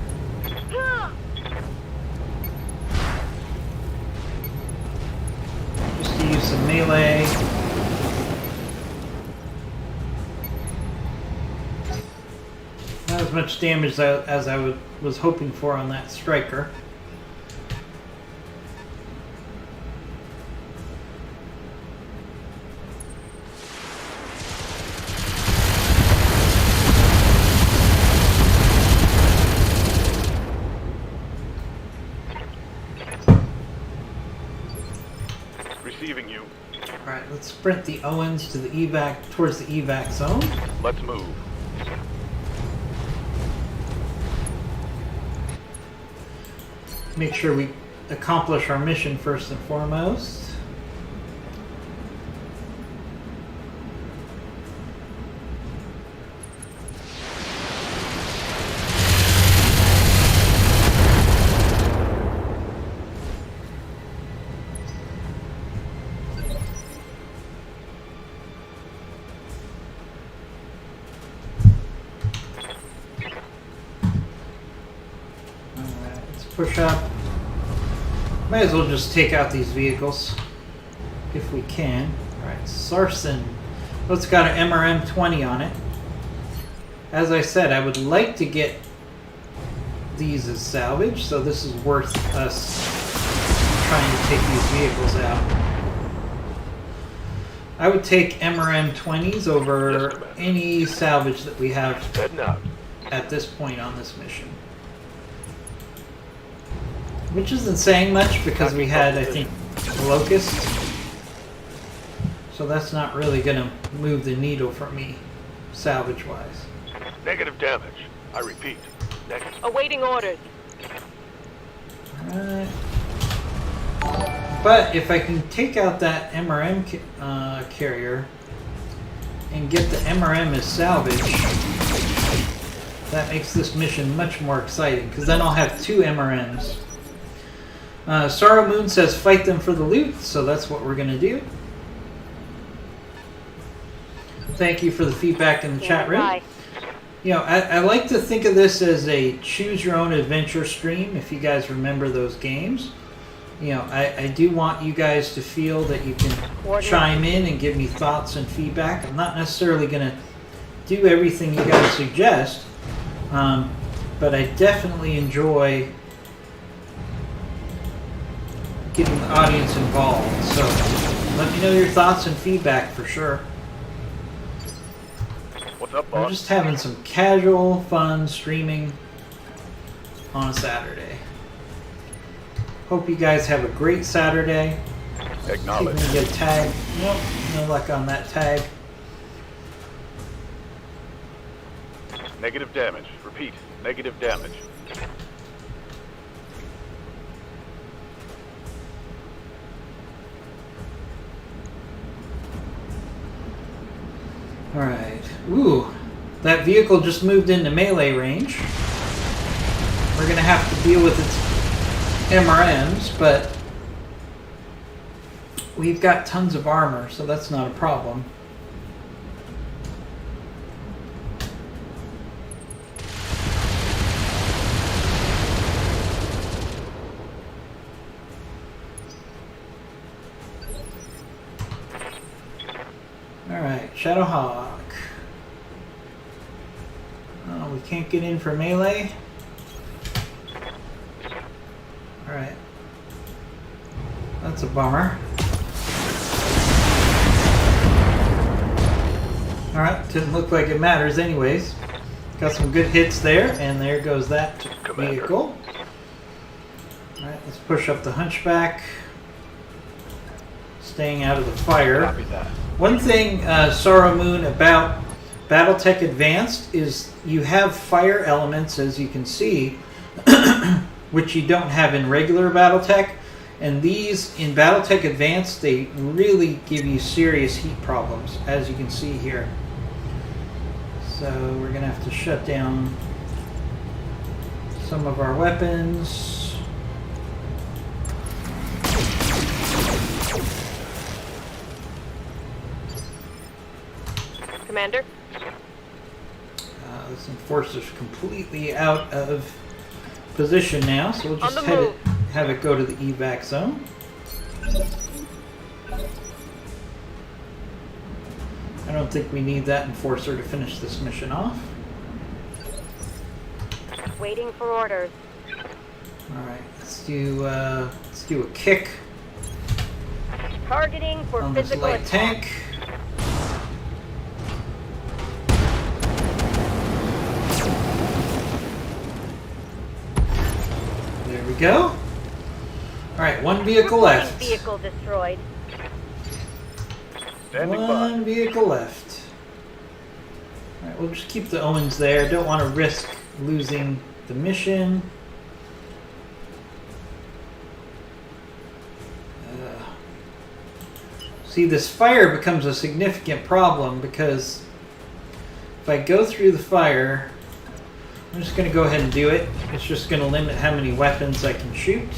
Just to use some melee. Not as much damage as I was hoping for on that striker. Receiving you. Alright, let's sprint the Owens to the evac, towards the evac zone. Let's move. Make sure we accomplish our mission first and foremost. Alright, let's push up. Might as well just take out these vehicles if we can. Alright, Sarsen. Well, it's got an MRM 20 on it. As I said, I would like to get these as salvage, so this is worth us trying to take these vehicles out. I would take MRM 20s over any salvage that we have Heading out. at this point on this mission. Which isn't saying much because we had, I think, Locust. So that's not really going to move the needle for me, salvage-wise. Negative damage. I repeat. Negative. Awaiting orders. Alright. But if I can take out that MRM carrier and get the MRM as salvage, that makes this mission much more exciting because then I'll have 2 MRMs. Sorrow Moon says fight them for the loot, so that's what we're going to do. Thank you for the feedback in the chat room. Bye. You know, I like to think of this as a choose your own adventure stream, if you guys remember those games. You know, I do want you guys to feel that you can chime in and give me thoughts and feedback. I'm not necessarily going to do everything you guys suggest, but I definitely enjoy getting the audience involved. So let me know your thoughts and feedback for sure. What's up, I'm boss? just having some casual, fun streaming on a Saturday. Hope you guys have a great Saturday. See if we Acknowledge. can get a tag. Nope, no luck on that tag. Negative damage. Repeat. Negative damage. Alright. Ooh. That vehicle just moved into melee range. We're going to have to deal with its MRMs, but we've got tons of armor, so that's not a problem. Alright, Shadowhawk. Oh, we can't get in for melee. Alright. That's a bummer. Alright, didn't look like it matters anyways. Got some good hits there, and there goes that vehicle. Alright, let's push up the Hunchback. Staying out of the fire. Copy that. One thing, Sorrow Moon, about Battletech Advanced is you have fire elements, as you can see, which you don't have in regular Battletech. And these, in Battletech Advanced, they really give you serious heat problems, as you can see here. So we're going to have to shut down some of our weapons. Commander? This Enforcer's completely out of position now, so we'll just On the move. have it go to the evac zone. I don't think we need that Enforcer to finish this mission off. Waiting for orders. Alright, let's do a kick Targeting for on this physical light attack. tank. There we go. Alright, one vehicle left. Vehicle destroyed. Standing by. One vehicle left. Alright, we'll just keep the Owens there. Don't want to risk losing the mission. See, this fire becomes a significant problem because if I go through the fire, I'm just going to go ahead and do it. It's just going to limit how many weapons I can shoot.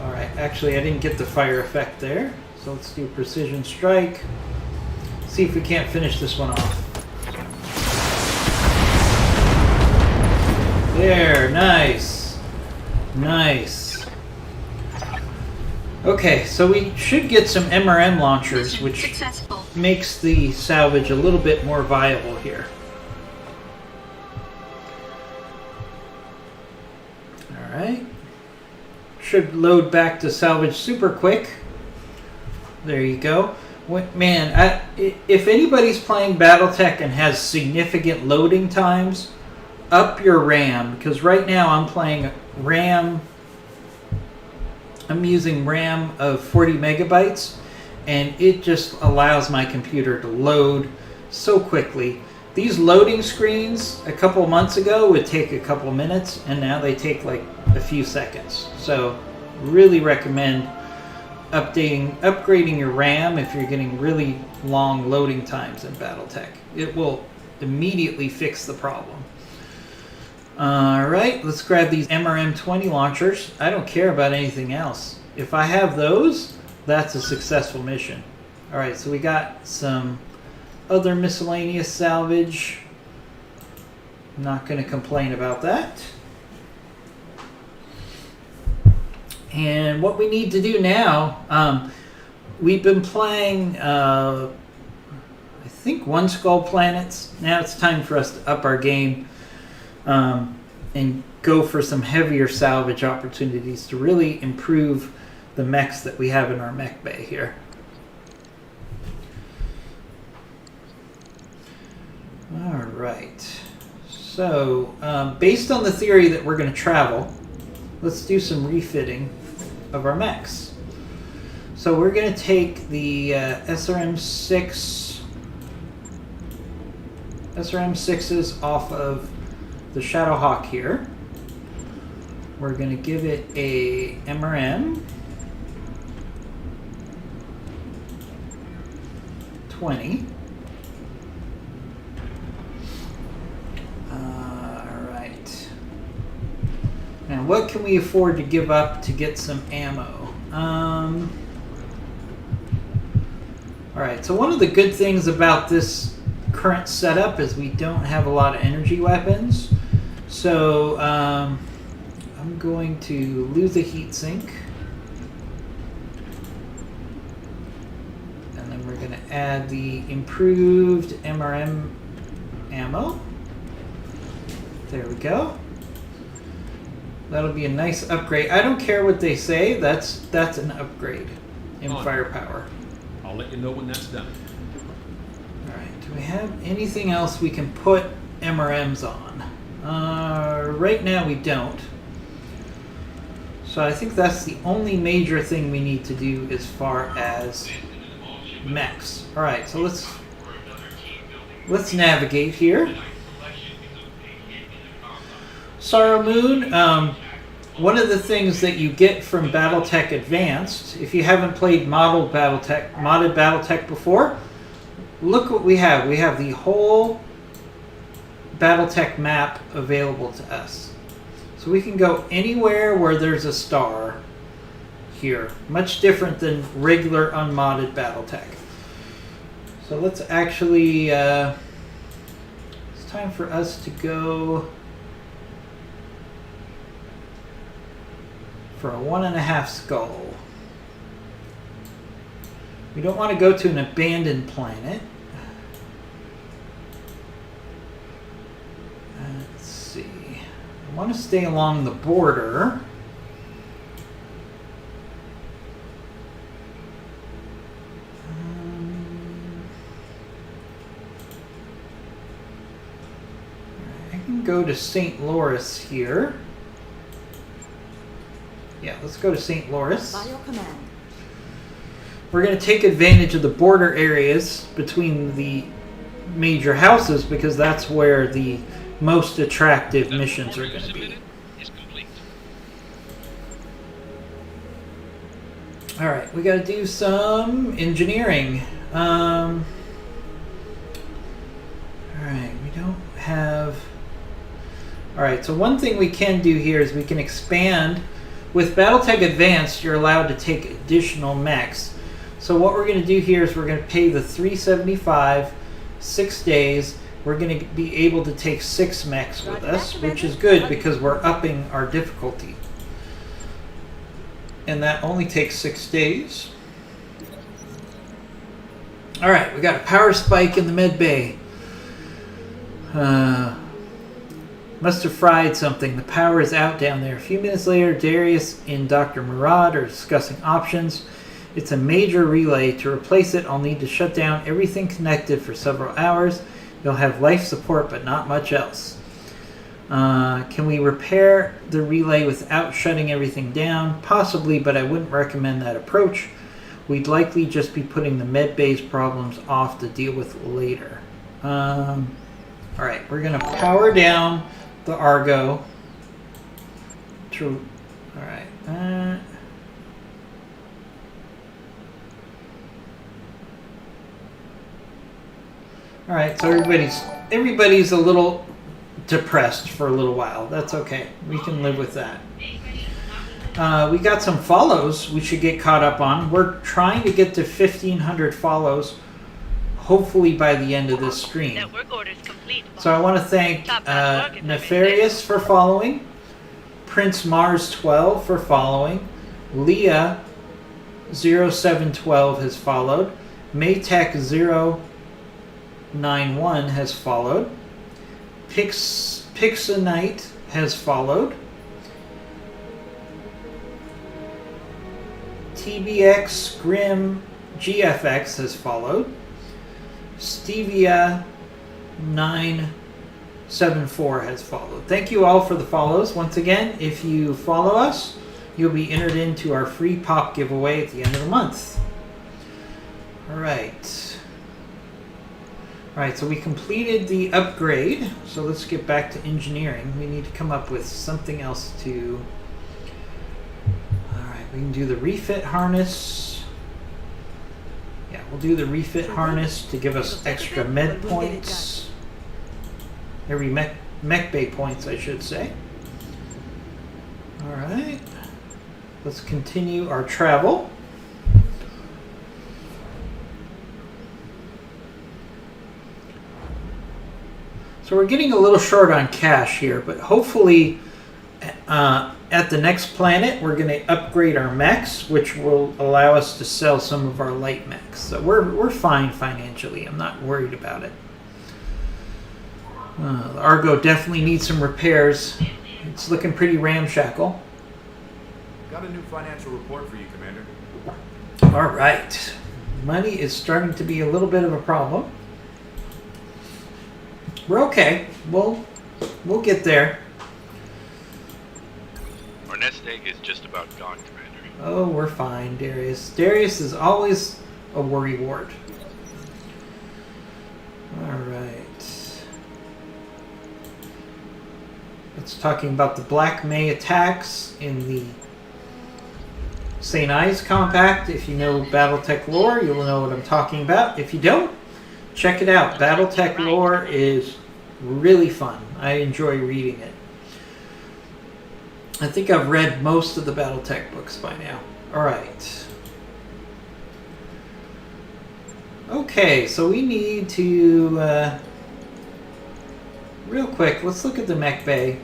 Alright, actually I didn't get the fire effect there. So let's do Precision Strike. See if we can't finish this one off. There, nice. Nice. Okay, so we should get some MRM launchers, Mission which successful. makes the salvage a little bit more viable here. Alright. Should load back to salvage super quick. There you go. Man, if anybody's playing Battletech and has significant loading times, up your RAM, because right now I'm playing RAM. I'm using RAM of 40 megabytes, and it just allows my computer to load so quickly. These loading screens a couple months ago would take a couple minutes, and now they take like a few seconds. So really recommend upgrading your RAM if you're getting really long loading times in Battletech. It will immediately fix the problem. Alright, let's grab these MRM-20 launchers. I don't care about anything else. If I have those, that's a successful mission. Alright, so we got some other miscellaneous salvage. Not going to complain about that. And what we need to do now, we've been playing, I think, One Skull Planets. Now it's time for us to up our game. And go for some heavier salvage opportunities to really improve the mechs that we have in our mech bay here. Alright, so based on the theory that we're going to travel, let's do some refitting of our mechs. So we're going to take the SRM-6 SRM-6s off of the Shadowhawk here. We're going to give it a MRM 20. Alright. Now what can we afford to give up to get some ammo? Alright, so one of the good things about this current setup is we don't have a lot of energy weapons. So I'm going to lose the heatsink. And then we're going to add the improved MRM ammo. There we go. That'll be a nice upgrade. I don't care what they say. That's an upgrade in firepower. I'll let you know when that's done. All right. Do we have anything else we can put MRMs on? Right now we don't. So I think that's the only major thing we need to do as far as mechs. All right. So let's navigate here. Sorrow Moon, one of the things that you get from Battletech Advanced, if you haven't played modded Battletech before, look what we have. We have the whole Battletech map available to us. So we can go anywhere where there's a star here. Much different than regular unmodded Battletech. So let's actually, it's time for us to go for a 1.5 skull. We don't want to go to an abandoned planet. Let's see. I want to stay along the border. I can go to St. Louis here. Yeah, let's go to St. Louis. We're going to take advantage of the border areas between the major houses because that's where the most attractive missions are going to be. All right, we got to do some engineering. All right, we don't have... All right, so one thing we can do here is we can expand. With Battletech Advanced, you're allowed to take additional mechs. So what we're going to do here is we're going to pay the $375, 6 days. We're going to be able to take 6 mechs with us, which is good because we're upping our difficulty. And that only takes 6 days. All right, we got a power spike in the med bay. Must have fried something. The power is out down there. A few minutes later, Darius and Dr. Murad are discussing options. It's a major relay. To replace it, I'll need to shut down everything connected for several hours. You'll have life support, but not much else. Can we repair the relay without shutting everything down? Possibly, but I wouldn't recommend that approach. We'd likely just be putting the med bay's problems off to deal with later. All right, we're going to power down the Argo. All right. All right, so everybody's a little depressed for a little while. That's okay. We can live with that. We got some follows we should get caught up on. We're trying to get to 1,500 follows, hopefully by the end of this stream. Network orders complete. So I want to thank Nefarious for following, Prince Mars 12 for following, Leah 0712 has followed, Maytech 091 has followed, Pixonite has followed, TBX Grim GFX has followed, Stevia 974 has followed. Thank you all for the follows. Once again, if you follow us, you'll be entered into our free pop giveaway at the end of the month. All right. Alright, so we completed the upgrade. So let's get back to engineering. We need to come up with something else to... Alright, we can do the refit harness. Yeah, we'll do the refit harness to give us extra med points. Every mech bay points, I should say. Alright. Let's continue our travel. So we're getting a little short on cash here, but hopefully at the next planet we're going to upgrade our mechs, which will allow us to sell some of our light mechs. So we're fine financially. I'm not worried about it. The Argo definitely needs some repairs. It's looking pretty ramshackle. Got a new financial report for you, Commander. All right. Money is starting to be a little bit of a problem. We're okay. We'll get there. Our nest egg is just about gone, Commander. Oh, we're fine, Darius. Darius is always a worry wart. All right. It's talking about the Black May attacks in the St. Ives Compact. If you know Battletech lore, you'll know what I'm talking about. If you don't, check it out. Battletech lore is really fun. I enjoy reading it. I think I've read most of the Battletech books by now. Alright. Okay, so we need to... real quick, let's look at the mech bay.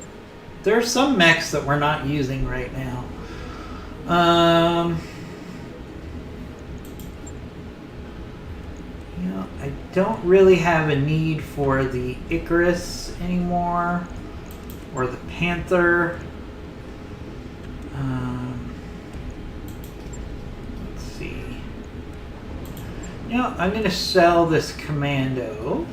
There are some mechs that we're not using right now. You know, I don't really have a need for the Icarus anymore, or the Panther. Let's see. You know, I'm going to sell this Commando.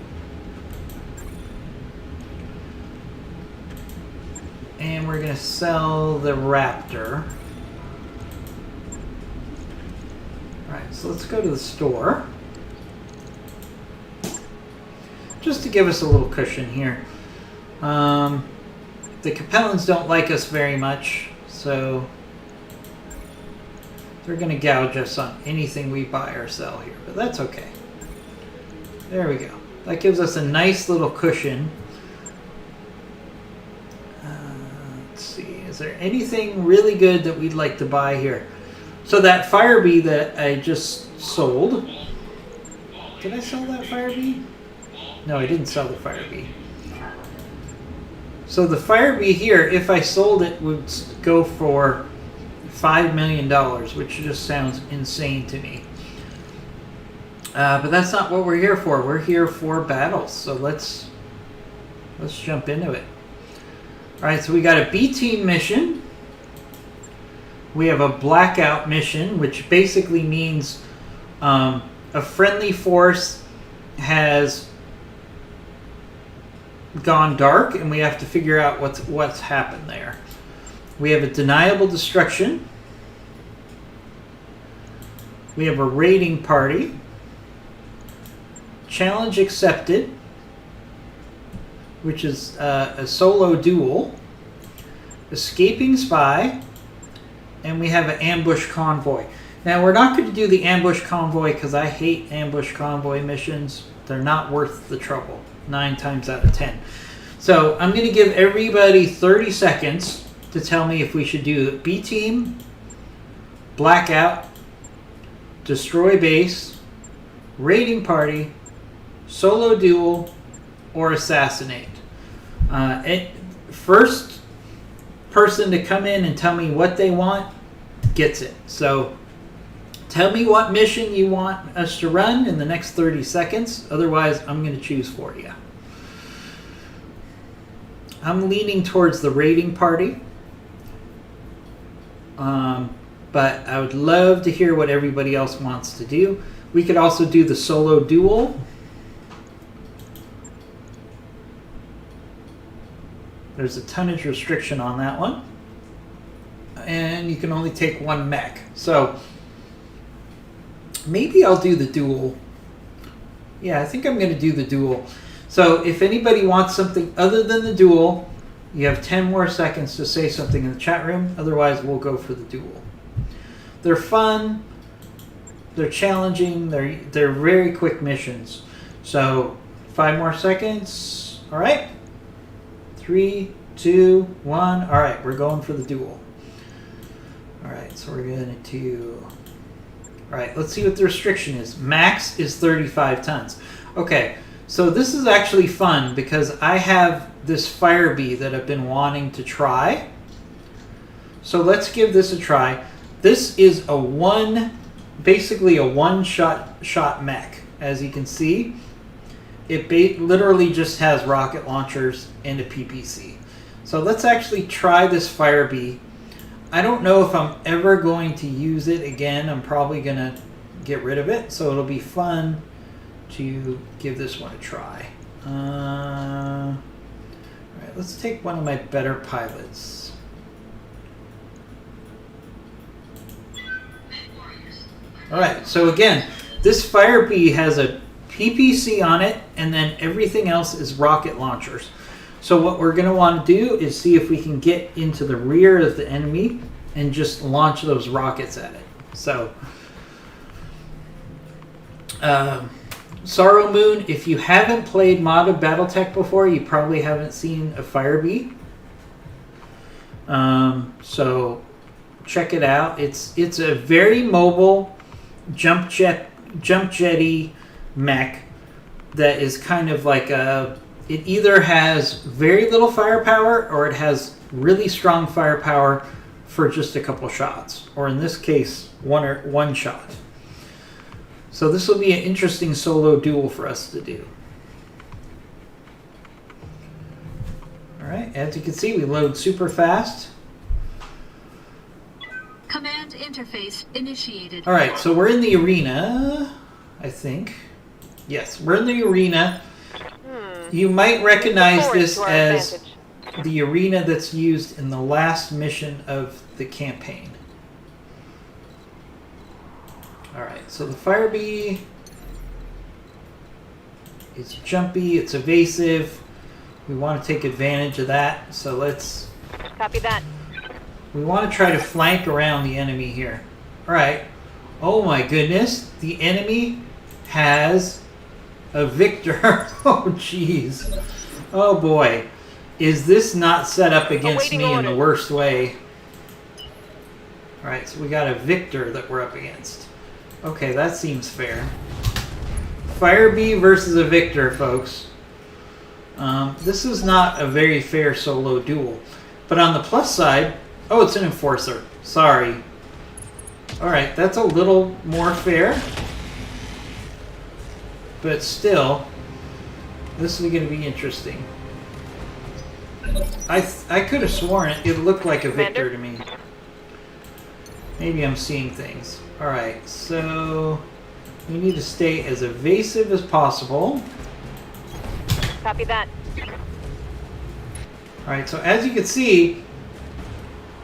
And we're going to sell the Raptor. Alright, so let's go to the store. Just to give us a little cushion here. The Capellans don't like us very much, so they're going to gouge us on anything we buy or sell here, but that's okay. There we go. That gives us a nice little cushion. Let's see, is there anything really good that we'd like to buy here? So that Firebee that I just sold, did I sell that Firebee? No, I didn't sell the Firebee. So the Firebee here, if I sold it, would go for $5 million, which just sounds insane to me. But that's not what we're here for. We're here for battles. So let's jump into it. All right, so we got a B-team mission. We have a blackout mission, which basically means a friendly force has gone dark, and we have to figure out what's happened there. We have a deniable destruction. We have a raiding party. Challenge accepted, which is a solo duel. Escaping spy. And we have an ambush convoy. Now, we're not going to do the ambush convoy because I hate ambush convoy missions. They're not worth the trouble, 9 times out of 10. So I'm going to give everybody 30 seconds to tell me if we should do B team, blackout, destroy base, raiding party, solo duel, or assassinate. First person to come in and tell me what they want gets it. So tell me what mission you want us to run in the next 30 seconds. Otherwise, I'm going to choose for you. I'm leaning towards the raiding party. But I would love to hear what everybody else wants to do. We could also do the solo duel. There's a tonnage restriction on that one. And you can only take 1 mech. So maybe I'll do the duel Yeah, I think I'm going to do the duel. So if anybody wants something other than the duel, you have 10 more seconds to say something in the chat room. Otherwise, we'll go for the duel. They're fun. They're challenging. They're very quick missions. So 5 more seconds. All right. 3, 2, 1. All right, we're going for the duel. All right, so we're going to... All right, let's see what the restriction is. Max is 35 tons. Okay, so this is actually fun because I have this fire bee that I've been wanting to try. So let's give this a try. This is basically a one-shot mech, as you can see. It literally just has rocket launchers and a PPC. So let's actually try this fire bee. I don't know if I'm ever going to use it again. I'm probably going to get rid of it. So it'll be fun to give this one a try. All right, let's take one of my better pilots. All right, so again, this fire bee has a PPC on it, and then everything else is rocket launchers. So what we're going to want to do is see if we can get into the rear of the enemy and just launch those rockets at it. So, Sorrow Moon, if you haven't played modded Battletech before, you probably haven't seen a fire bee. So check it out. It's a very mobile jump jetty mech that is kind of like it either has very little firepower or it has really strong firepower for just a couple shots, or in this case, one shot. So this will be an interesting solo duel for us to do. All right, as you can see, we load super fast. Command interface initiated. All right, so we're in the arena, I think. Yes, we're in the arena. You might recognize this as the arena that's used in the last mission of the campaign. Alright, so the fire bee is jumpy, it's evasive. We want to take advantage of that, so let's... Copy that. We want to try to flank around the enemy here. Alright. Oh my goodness, the enemy has a Victor. Oh jeez. Oh boy. Is this not set up against me in the worst way? Alright, so we got a Victor that we're up against. Okay, that seems fair. Fire bee versus a Victor, folks. This is not a very fair solo duel. But on the plus side... Oh, it's an Enforcer. Sorry. Alright, that's a little more fair. But still, this is going to be interesting. I could have sworn it looked like a Victor to me. Maybe I'm seeing things. Alright, so we need to stay as evasive as possible. Copy that. Alright, so as you can see,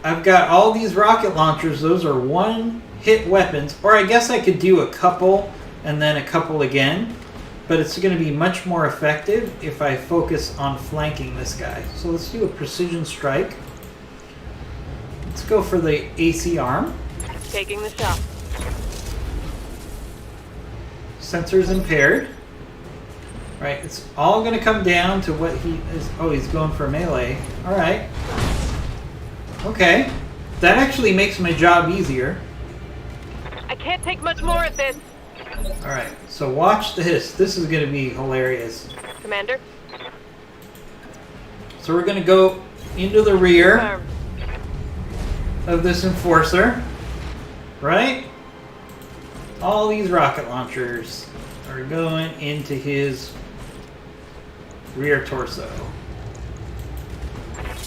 I've got all these rocket launchers. Those are one-hit weapons. Or I guess I could do a couple and then a couple again. But it's going to be much more effective if I focus on flanking this guy. So let's do a precision strike. Let's go for the AC arm. Taking the shot. Sensors impaired. Right, it's all going to come down to what he is. Oh, he's going for melee. All right. Okay. That actually makes my job easier. I can't take much more of this. Alright, so watch this. This is going to be hilarious. Commander? So we're going to go into the rear Confirmed. of this Enforcer. Right? All these rocket launchers are going into his rear torso.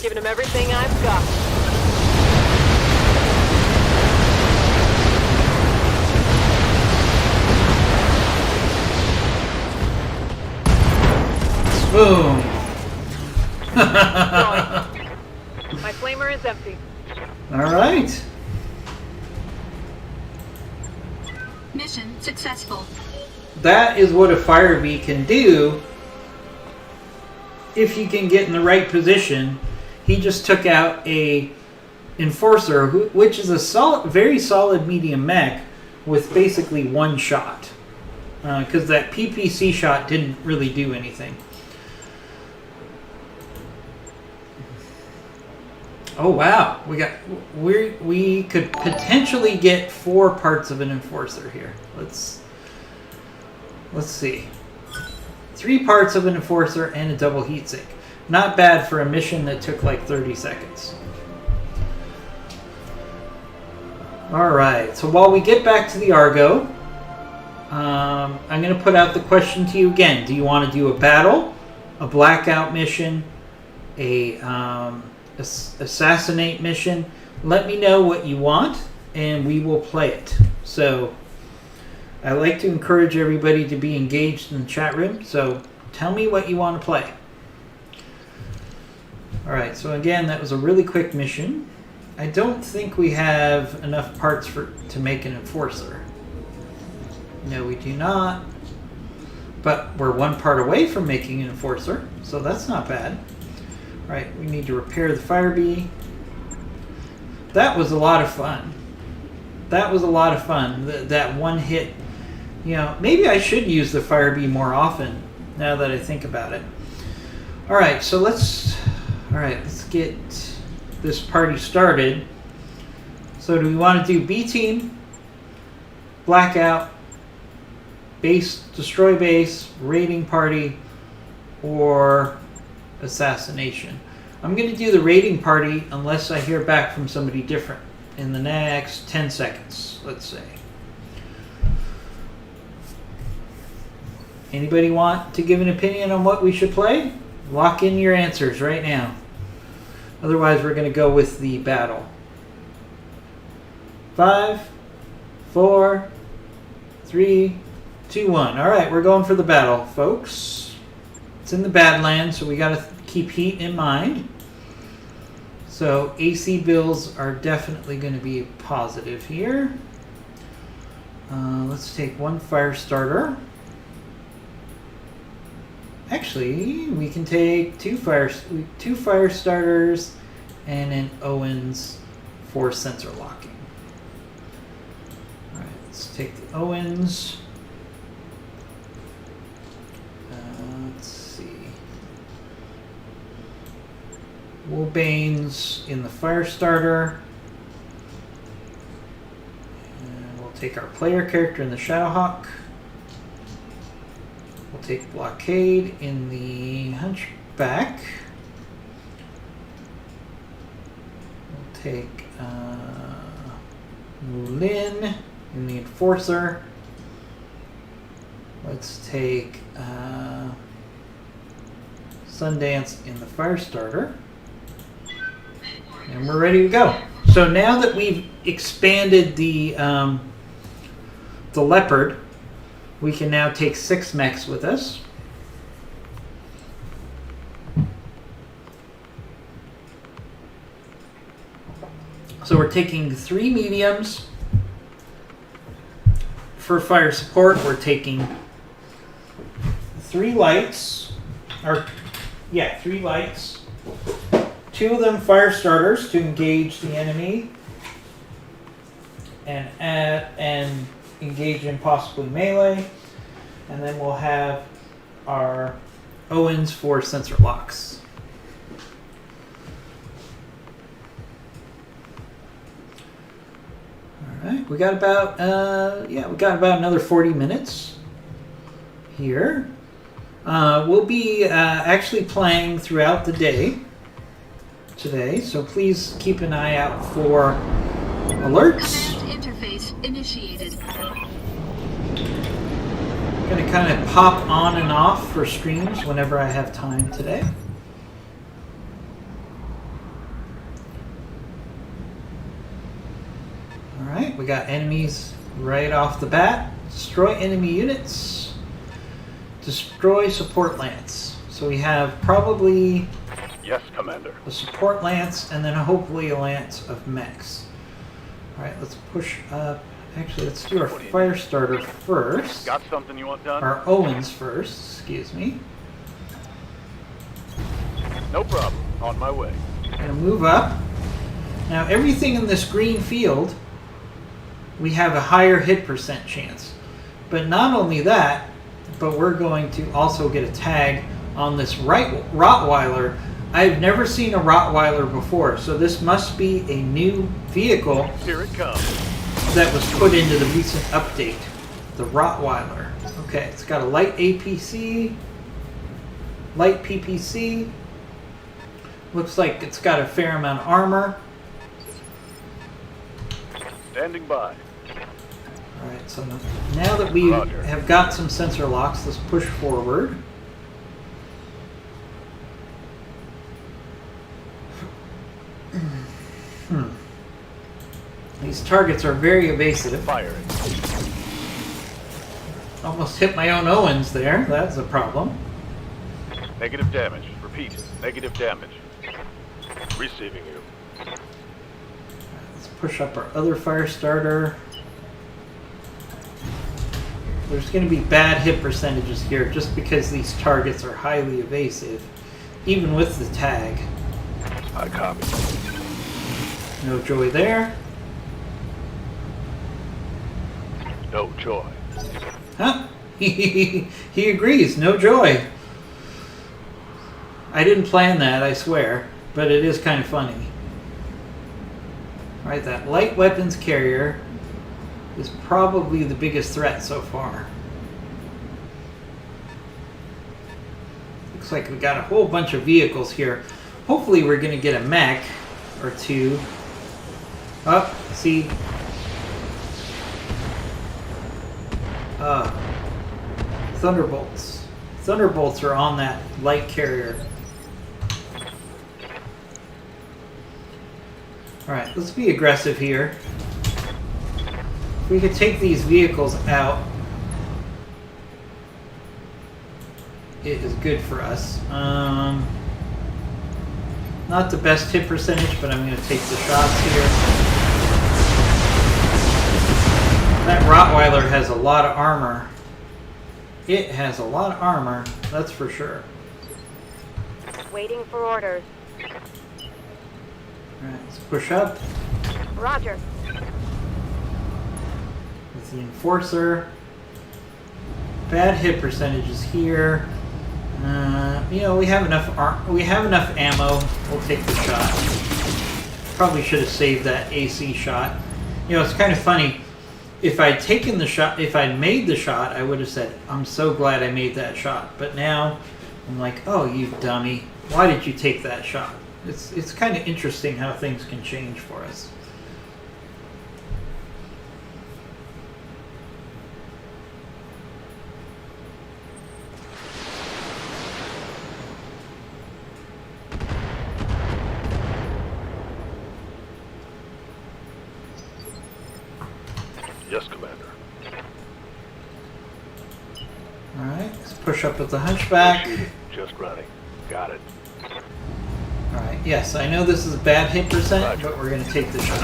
Giving him everything I've got. Boom! My flamer is empty. Alright. Mission successful. that is what a fire bee can do if you can get in the right position. He just took out a enforcer, which is a very solid medium mech with basically one shot, because that PPC shot didn't really do anything. Oh wow, we could potentially get 4 parts of an enforcer here. Let's see. 3 parts of an enforcer and a double heatsink. Not bad for a mission that took like 30 seconds. Alright, so while we get back to the Argo, I'm going to put out the question to you again. Do you want to do a battle, a blackout mission, a assassinate mission? Let me know what you want and we will play it. So I like to encourage everybody to be engaged in the chat room, so tell me what you want to play. Alright, so again, that was a really quick mission. I don't think we have enough parts to make an enforcer. No, we do not. But we're 1 part away from making an enforcer, so that's not bad. Alright, we need to repair the fire bee. That was a lot of fun. That was a lot of fun. That one hit. You know, maybe I should use the fire bee more often now that I think about it. Alright, so let's get this party started. So do we want to do B team, blackout, base, destroy base, raiding party, or assassination? I'm going to do the raiding party unless I hear back from somebody different in the next 10 seconds, let's say. Anybody want to give an opinion on what we should play? Lock in your answers right now. Otherwise, we're going to go with the battle. 5, 4, 3, 2, 1. All right, we're going for the battle, folks. It's in the Badlands, so we got to keep heat in mind. So AC bills are definitely going to be positive here. Let's take 1 fire starter. Actually, we can take 2 fire starters and an Owens for sensor locking. All right, let's take the Owens. Let's see. Wolbane's in the fire starter. And we'll take our player character in the Shadowhawk. We'll take Blockade in the Hunchback. We'll take Lin in the Enforcer. Let's take Sundance in the Firestarter. And we're ready to go. So now that we've expanded the Leopard, we can now take 6 mechs with us. So we're taking 3 mediums for fire support. We're taking 3 lights, 3 lights. 2 of them fire starters to engage the enemy and engage in possibly melee, and then we'll have our Owens for sensor locks. All right, we got about another 40 minutes here. We'll be actually playing throughout the day today, so please keep an eye out for alerts. Command interface initiated. I'm going to kind of pop on and off for streams whenever I have time today. Alright, we got enemies right off the bat. Destroy enemy units. Destroy support lance. So we have probably Yes, Commander. a support lance and then hopefully a lance of mechs. Alright, let's push up Actually, let's do our fire starter first. Got something you want done? Our Owens first, excuse me. No problem. On my way. Gonna move up. Now everything in this green field, we have a higher hit percent chance. But not only that, but we're going to also get a tag on this Rottweiler. I've never seen a Rottweiler before, so this must be a new vehicle Here it comes. that was put into the recent update. The Rottweiler. Okay, it's got a light APC, light PPC. Looks like it's got a fair amount of armor. Standing by. Alright, so now that we Roger. have got some sensor locks, let's push forward. These targets are very evasive. Firing. Almost hit my own Owens there. That's a problem. Negative damage. Repeat. Negative damage. Receiving you. Let's push up our other fire starter. There's going to be bad hit percentages here just because these targets are highly evasive, even with the tag. I copy. No joy there. No joy. Huh? He agrees. No joy. I didn't plan that, I swear, but it is kind of funny. Alright, that light weapons carrier is probably the biggest threat so far. Looks like we got a whole bunch of vehicles here. Hopefully we're going to get a mech or two. Oh, see? Thunderbolts. Thunderbolts are on that light carrier. Alright, let's be aggressive here. If we could take these vehicles out, it is good for us. Not the best hit percentage, but I'm going to take the shots here. That Rottweiler has a lot of armor. It has a lot of armor, that's for sure. Waiting for orders. Alright, let's push up Roger. with the Enforcer. Bad hit percentages here. You know, we have enough ammo. We'll take the shot. Probably should have saved that AC shot. You know, it's kind of funny. If I'd taken the shot, if I'd made the shot, I would have said, I'm so glad I made that shot. But now, I'm like, oh, you dummy. Why did you take that shot? It's kind of interesting how things can change for us. Yes, Commander. Alright, let's push up with the Hunchback. Just running. Got it. Alright, yes, I know this is a bad hit percent, but we're going to take the shot.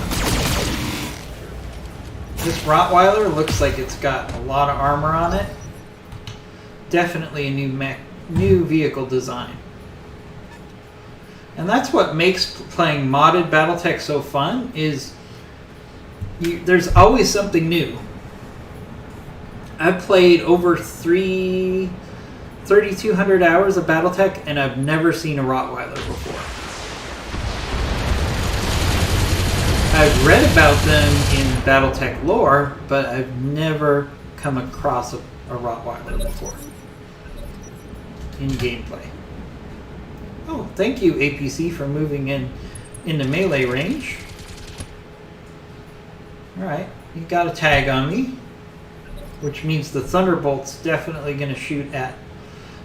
This Rottweiler looks like it's got a lot of armor on it. Definitely a new vehicle design. And that's what makes playing modded Battletech so fun, is there's always something new. I've played over 3,200 hours of Battletech, and I've never seen a Rottweiler before. I've read about them in Battletech lore, but I've never come across a Rottweiler before in gameplay. Oh, thank you, APC, for moving into melee range. Alright, you got a tag on me, which means the Thunderbolt's definitely going to shoot at...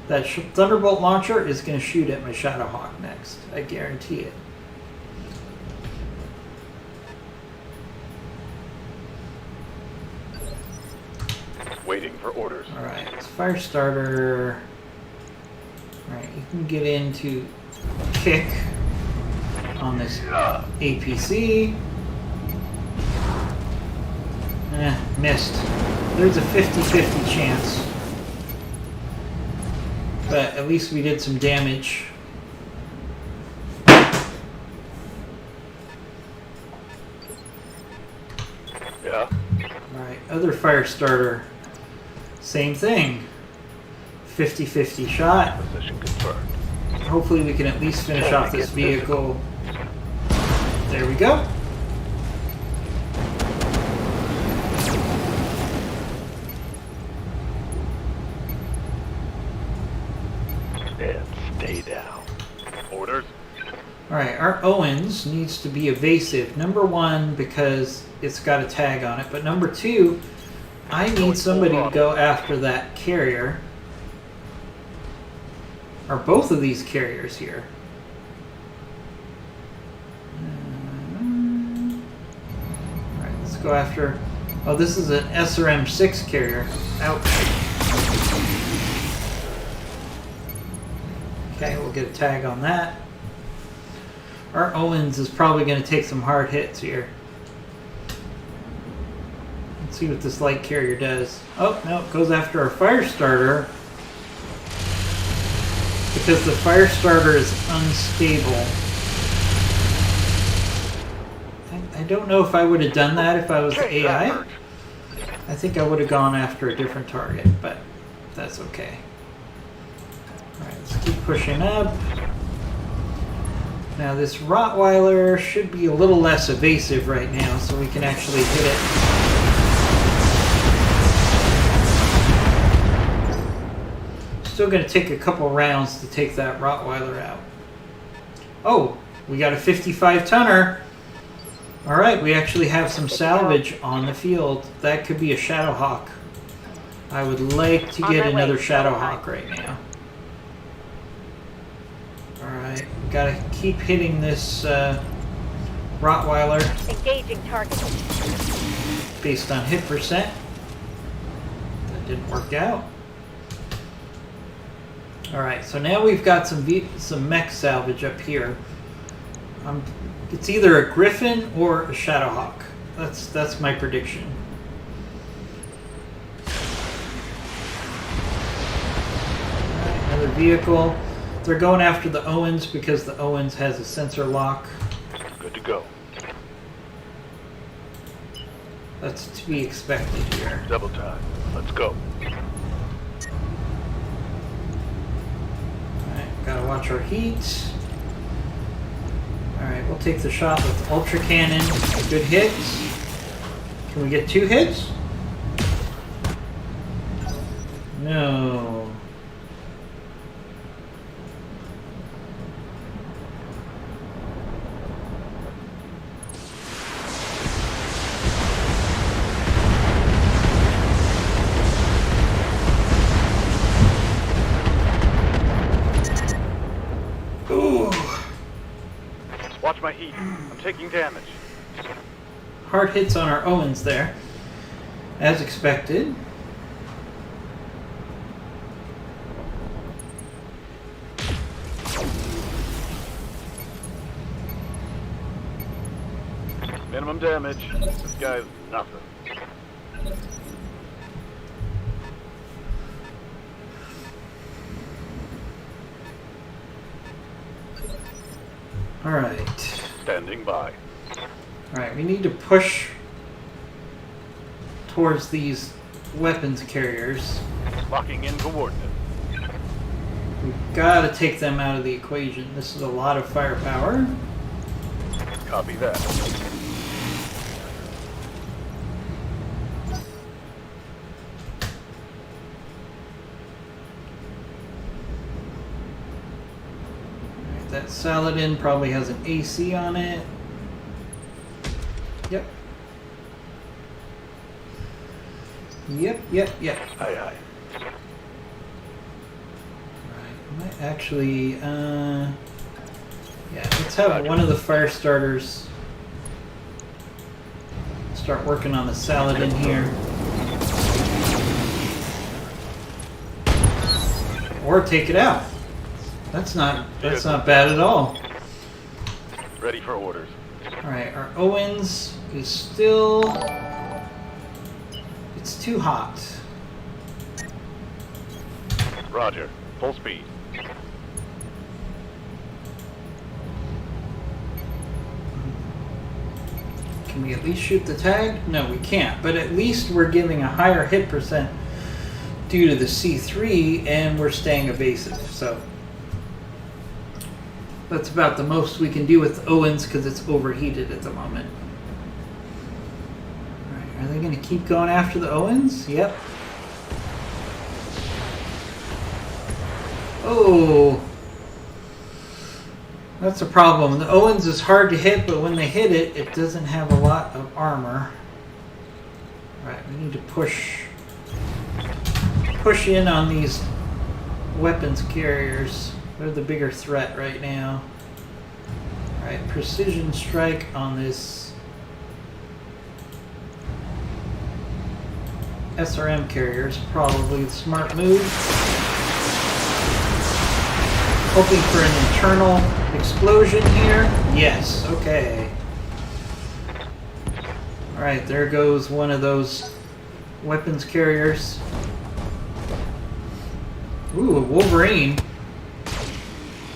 That Thunderbolt launcher is going to shoot at my Shadowhawk next. I guarantee it. Waiting for orders. Alright, it's fire starter. Alright, you can get into kick on this APC. Missed. There's a 50-50 chance. But at least we did some damage. Yeah? Alright, other fire starter. Same thing. 50-50 shot. Position confirmed. Hopefully we can at least finish off this vehicle. There we go. And stay down. Orders? Alright, our Owens needs to be evasive. Number one, because it's got a tag on it. But number two, I need somebody to go after that carrier. Or both of these carriers here. Alright, let's go after... Oh, this is an SRM-6 carrier. Ouch. Okay, we'll get a tag on that. Our Owens is probably going to take some hard hits here. Let's see what this light carrier does. Oh, no, it goes after our fire starter. Because the fire starter is unstable. I don't know if I would have done that if I was the AI. I think I would have gone after a different target, but that's okay. Alright, let's keep pushing up. Now this Rottweiler should be a little less evasive right now, so we can actually hit it. Still going to take a couple rounds to take that Rottweiler out. Oh, we got a 55-tonner. Alright, we actually have some salvage on the field. That could be a Shadowhawk. I would like to get another Shadowhawk right now. Alright, gotta keep hitting this Rottweiler. Engaging target. Based on hit percent. That didn't work out. Alright, so now we've got some mech salvage up here. It's either a Griffin or a Shadowhawk. That's my prediction. Alright, another vehicle. They're going after the Owens because the Owens has a sensor lock. Good to go. That's to be expected here. Double time. Let's go. Alright, gotta watch our heat. Alright, we'll take the shot with the Ultra Cannon. Good hit. Can we get 2 hits? No. Watch my heat. I'm taking damage. Hard hits on our Owens there. As expected. Minimum damage. This guy's nothing. Alright. Standing by. Alright, we need to push towards these weapons carriers. Locking in coordinates. We've got to take them out of the equation. This is a lot of firepower. Copy that. Alright, that Saladin probably has an AC on it. Yep. Yep. Aye, aye. Right, I might actually, yeah, let's have one of the fire starters start working on the Saladin here. Or take it out. That's not bad at all. Ready for orders. Alright, our Owens is still It's too hot. Roger. Full speed. Can we at least shoot the tag? No, we can't. But at least we're giving a higher hit percent due to the C3, and we're staying evasive. So that's about the most we can do with Owens because it's overheated at the moment. All right, are they going to keep going after the Owens? Yep. Oh, that's a problem. The Owens is hard to hit, but when they hit it, it doesn't have a lot of armor. All right, we need to push in on these weapons carriers. They're the bigger threat right now. All right, precision strike on this SRM carrier is probably the smart move. Hoping for an internal explosion here. Yes, okay. Alright, there goes one of those weapons carriers. Ooh, a Wolverine.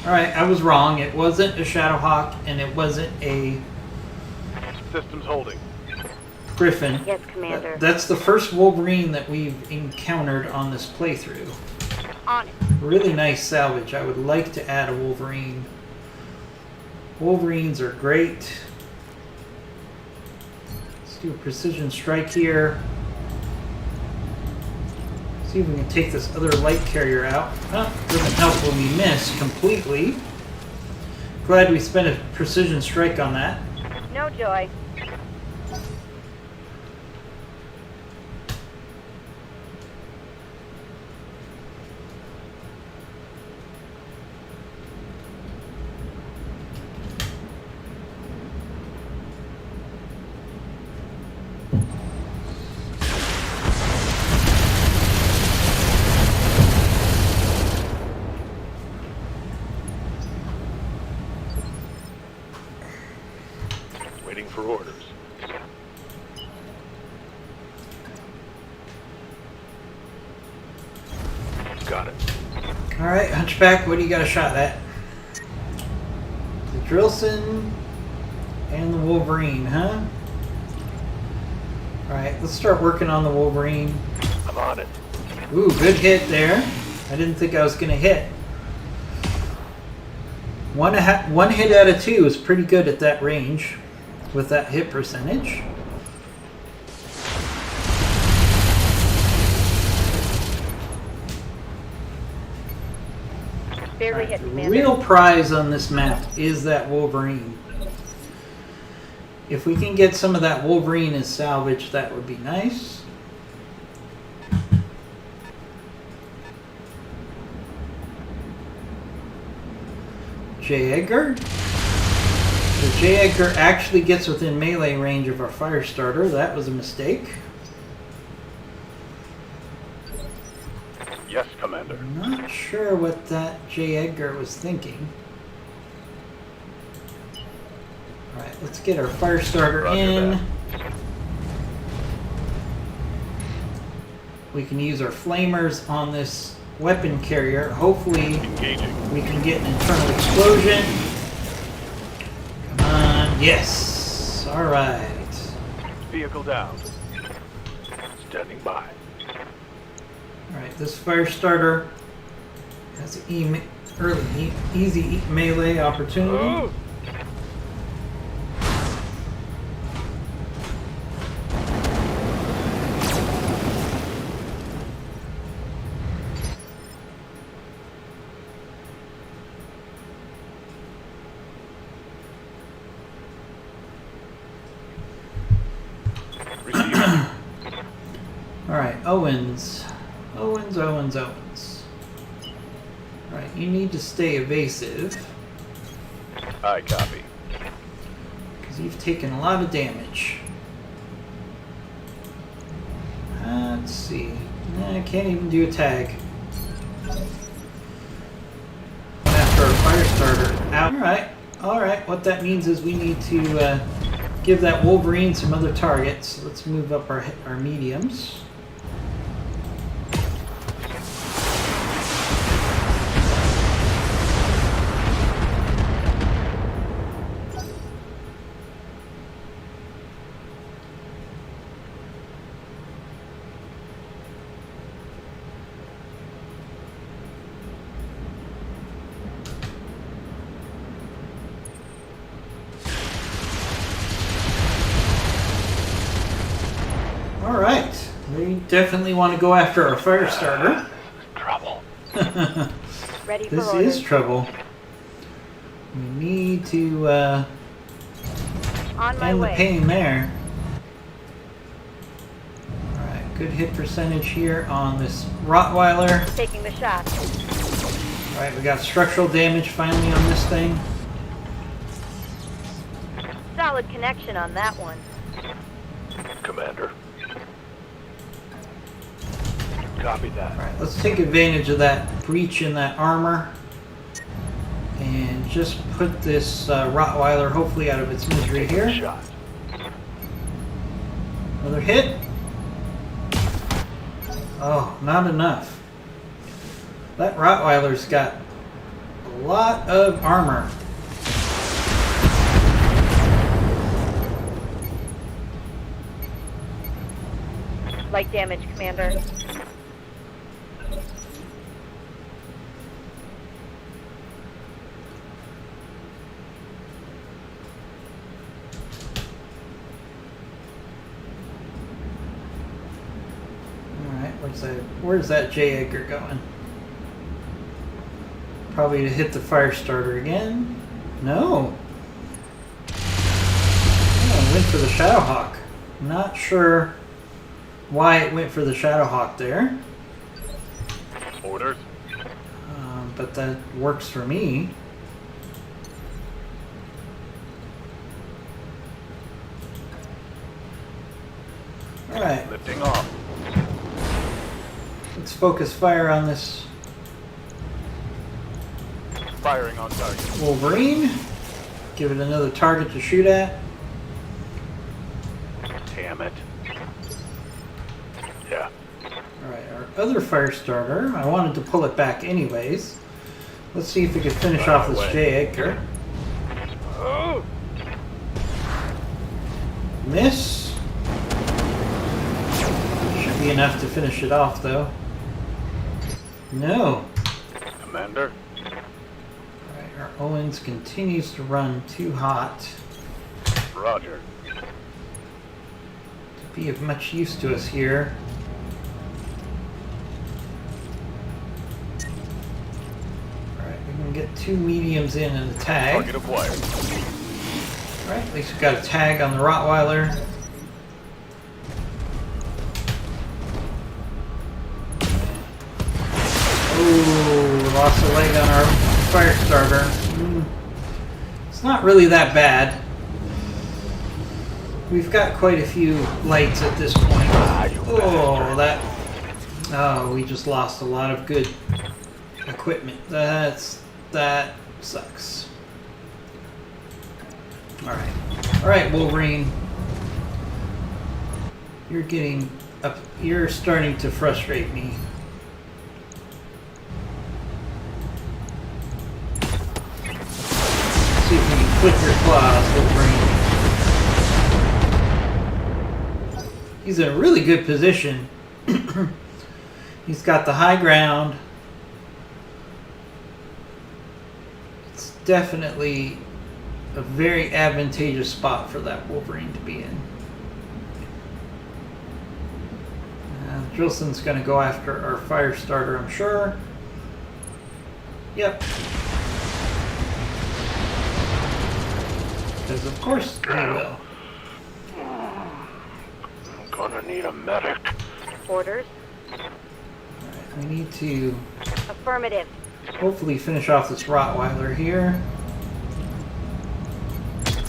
Alright, I was wrong. It wasn't a Shadowhawk and it wasn't a Systems holding. Griffin. Yes, Commander. That's the first Wolverine that we've encountered on this playthrough. On it. Really nice salvage. I would like to add a Wolverine. Wolverines are great. Let's do a precision strike here. See if we can take this other light carrier out. Oh, doesn't help when we miss completely. Glad we spent a precision strike on that. No joy. Waiting for orders. Got it. Alright, Hunchback, what do you got a shot at? The Drillson and the Wolverine, huh? Alright, let's start working on the Wolverine. I'm on it. Ooh, good hit there. I didn't think I was going to hit. One hit out of two is pretty good at that range with that hit percentage. Barely hit, The Commander. real prize on this map is that Wolverine. If we can get some of that Wolverine as salvage, that would be nice. J. Edgar. The J. Edgar actually gets within melee range of our fire starter. That was a mistake. Yes, Commander. I'm not sure what that J. Edgar was thinking. Alright, let's get our fire starter Roger in. that. We can use our flamers on this weapon carrier. Hopefully Engaging. we can get an internal explosion. Come on. Yes. Alright. Vehicle down. Standing by. Alright, this fire starter has an easy melee opportunity. Oh. Alright, Owens. Owens. Alright, you need to stay evasive I copy. because you've taken a lot of damage. Let's see. I can't even do a tag. After our fire starter out. Alright, what that means is we need to give that Wolverine some other targets. Let's move up our mediums. definitely want to go after our fire starter. Trouble. Ready for This orders. is trouble. We need to On my end the way. pain there. Alright, good hit percentage here on this Rottweiler. Taking the shot. Alright, we got structural damage finally on this thing. Solid connection on that one. Commander. Copy that. Alright, let's take advantage of that breach in that armor. And just put this Rottweiler hopefully out of its misery here. Shot. Another hit. Oh, not enough. That Rottweiler's got a lot of armor. Light damage, Commander. Alright, where's that J. Edgar going? Probably to hit the fire starter again. No. Oh, it went for the Shadowhawk. Not sure why it went for the Shadowhawk there. Orders. But that works for me. Alright, Lifting off. let's focus fire on this Firing on target. Wolverine. Give it another target to shoot at. Damn it. Yeah. Alright, our other fire starter, I wanted to pull it back anyways. Let's see if we can finish off this away. J. Edgar. Oh! Miss. Should be enough to finish it off though. No. Commander. Alright, our Owens continues to run too hot Roger. to be of much use to us here. Alright, we can get 2 mediums in and a tag. Target acquired. Alright, at least we got a tag on the Rottweiler. Oh, lost a leg on our fire starter. It's not really that bad. We've got quite a few lights at this point. Oh, we just lost a lot of good equipment. That sucks. Alright, Wolverine. You're starting to frustrate me. See if you can click your claws, Wolverine. He's in a really good position. He's got the high ground. It's definitely a very advantageous spot for that Wolverine to be in. Drillson's going to go after our fire starter, I'm sure. Yep. Because of course he will. I'm gonna need a medic. Orders. Alright, we need to Affirmative. hopefully finish off this Rottweiler here.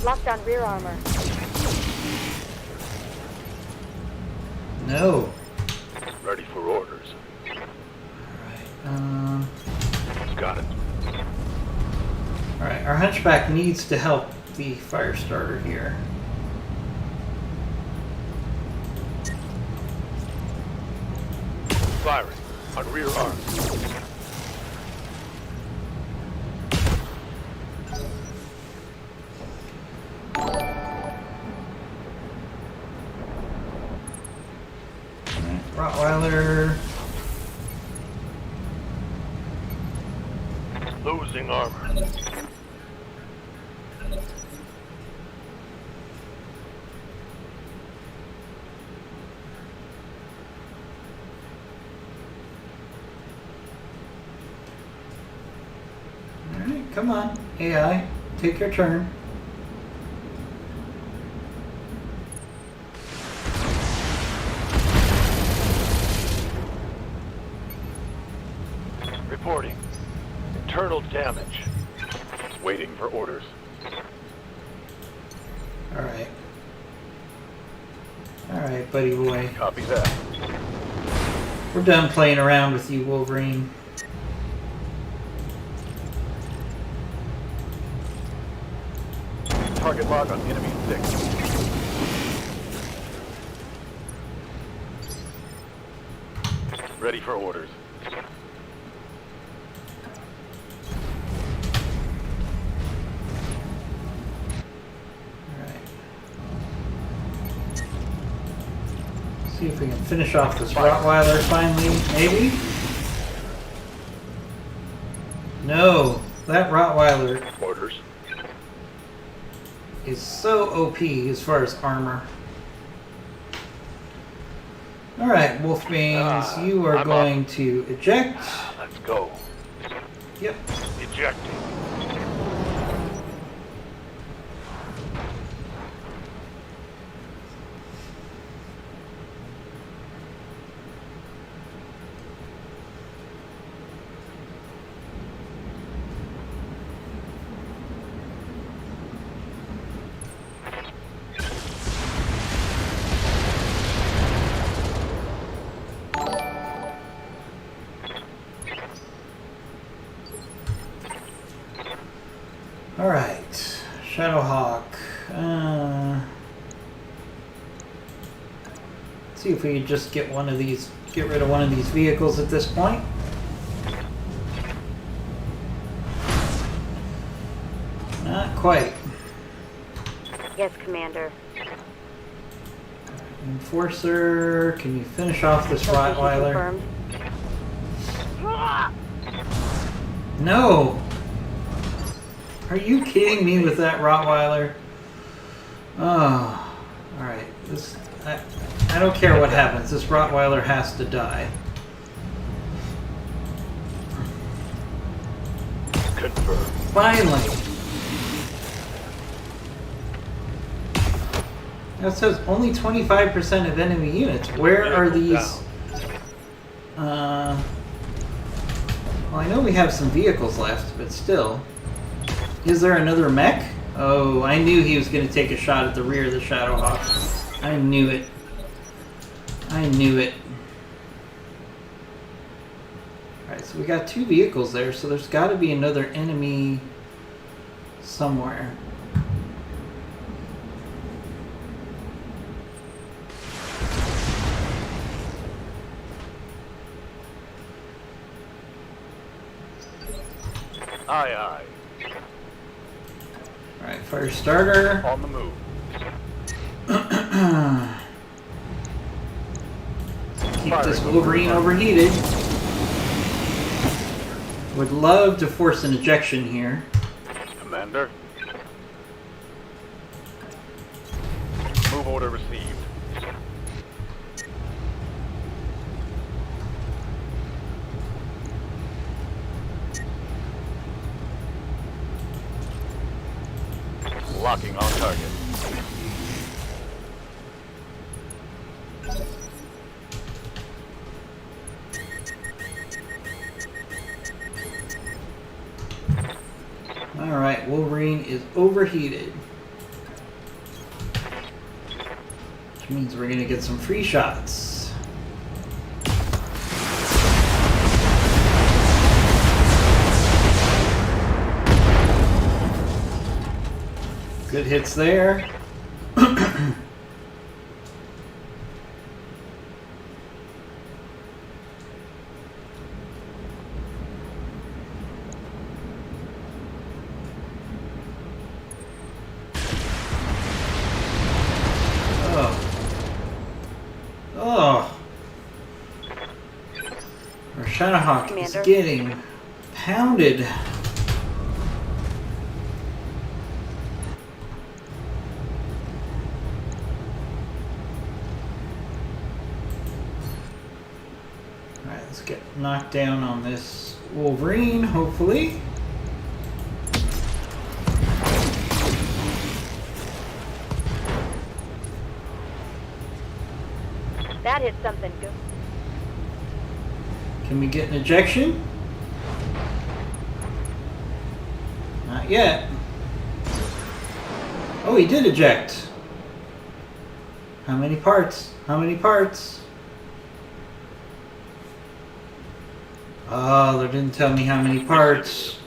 Locked on rear armor. No. Ready for orders. Alright, Got it. alright, our Hunchback needs to help the fire starter here. Firing on rear arm. Alright, Rottweiler. Losing armor. Come on, AI. Take your turn. Reporting. Internal damage. Waiting for orders. Alright. Alright, buddy boy. Copy that. We're done playing around with you, Wolverine. Target lock on enemy 6. Ready for orders. Alright. See if we can finish off this Rottweiler finally, maybe? No, that Rottweiler Orders. is so OP as far as armor. Alright, Wolfbangs, you are I'm going to eject. Let's go. Yep. Ejecting. Alright, Shadowhawk. See if we could just get one of these, get rid of one of these vehicles at this point. Not quite. Yes, Commander. Enforcer, can you finish off this Location Rottweiler? confirmed. No! Are you kidding me with that Rottweiler? Oh, alright. This, I don't care what happens. This Rottweiler has to die. Confirmed. Finally! That says only 25% of enemy units. Where are these? Well, I know we have some vehicles left, but still. Is there another mech? Oh, I knew he was going to take a shot at the rear of the Shadowhawk. I knew it. I knew it. Alright, so we got two vehicles there, so there's got to be another enemy somewhere. Aye, aye. Alright, fire starter. On the move. Keep this Wolverine overheated. Would love to force an ejection here. Commander. Move order received. Locking on target. Alright, Wolverine is overheated. Which means we're gonna get some free shots. Good hits there. Our Shadowhawk Commander. is getting pounded. Alright, let's get knocked down on this Wolverine, hopefully. That hit something good. Can we get an ejection? Not yet. Oh, he did eject. How many parts? How many parts? Oh, they didn't tell me how many parts.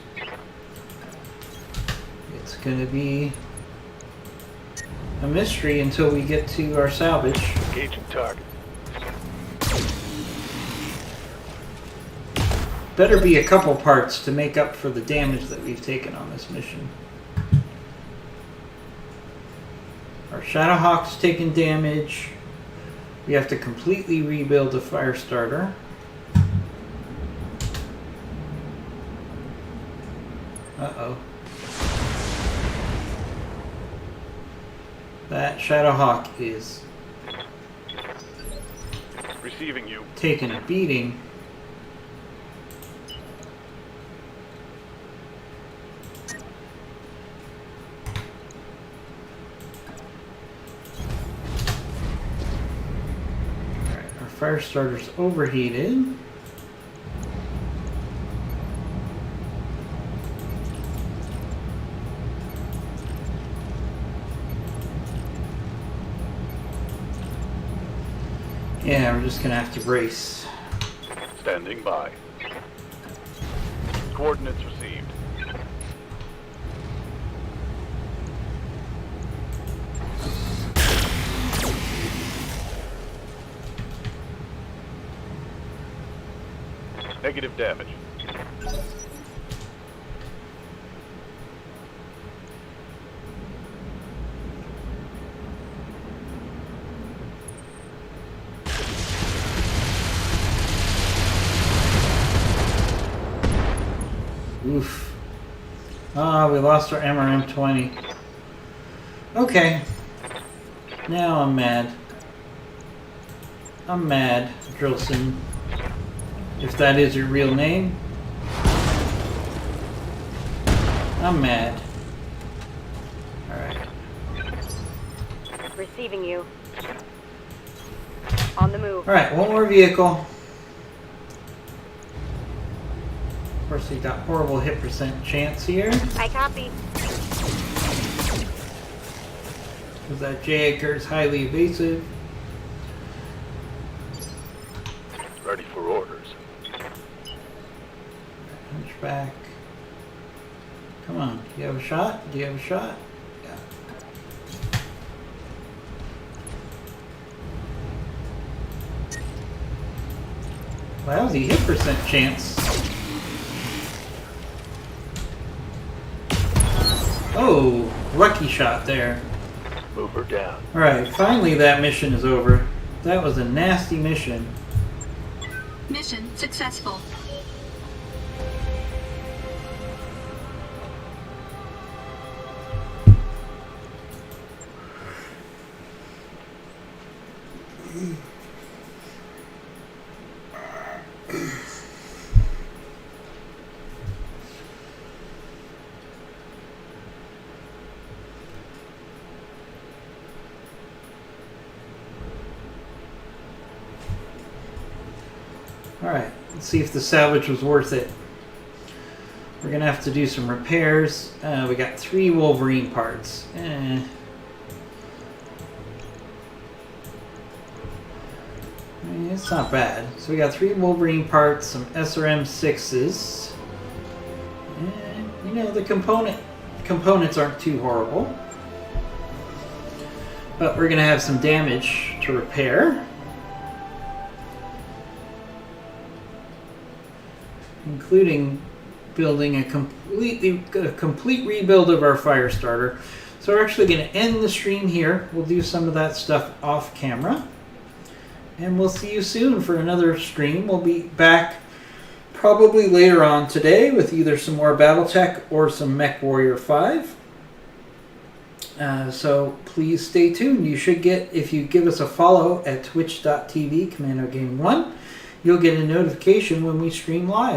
It's gonna be a mystery until we get to our salvage. Engaging target. Better be a couple parts to make up for the damage that we've taken on this mission. Our Shadowhawk's taken damage. We have to completely rebuild the fire starter. Uh-oh. That Shadowhawk is Receiving you. taking a beating. Alright, our fire starter's overheated. Yeah, we're just gonna have to brace. Standing by. Coordinates received. Negative damage. Oof. Ah, we lost our MRM-20. Okay. Now I'm mad. I'm mad, Drillson. If that is your real name. I'm mad. Alright. Receiving you. On the move. Alright, one more vehicle. Of course, we got horrible hit percent chance here. I copy. Because that J-Acre is highly evasive. Ready for orders. Hunchback. Come on. Do you have a shot? Do you have a shot? Yeah. Lousy hit percent chance. Oh, lucky shot there. Move her down. Alright, finally that mission is over. That was a nasty mission. Mission successful. Alright, let's see if the salvage was worth it. We're gonna have to do some repairs. We got 3 Wolverine parts. It's not bad. So we got 3 Wolverine parts, some SRM-6s. And, you know, the components aren't too horrible. But we're gonna have some damage to repair. Including building a complete rebuild of our fire starter. So we're actually going to end the stream here. We'll do some of that stuff off camera. And we'll see you soon for another stream. We'll be back probably later on today with either some more Battletech or some MechWarrior 5. So please stay tuned. You should get, if you give us a follow at twitch.tv, Commando Gaming 1, you'll get a notification when we stream live.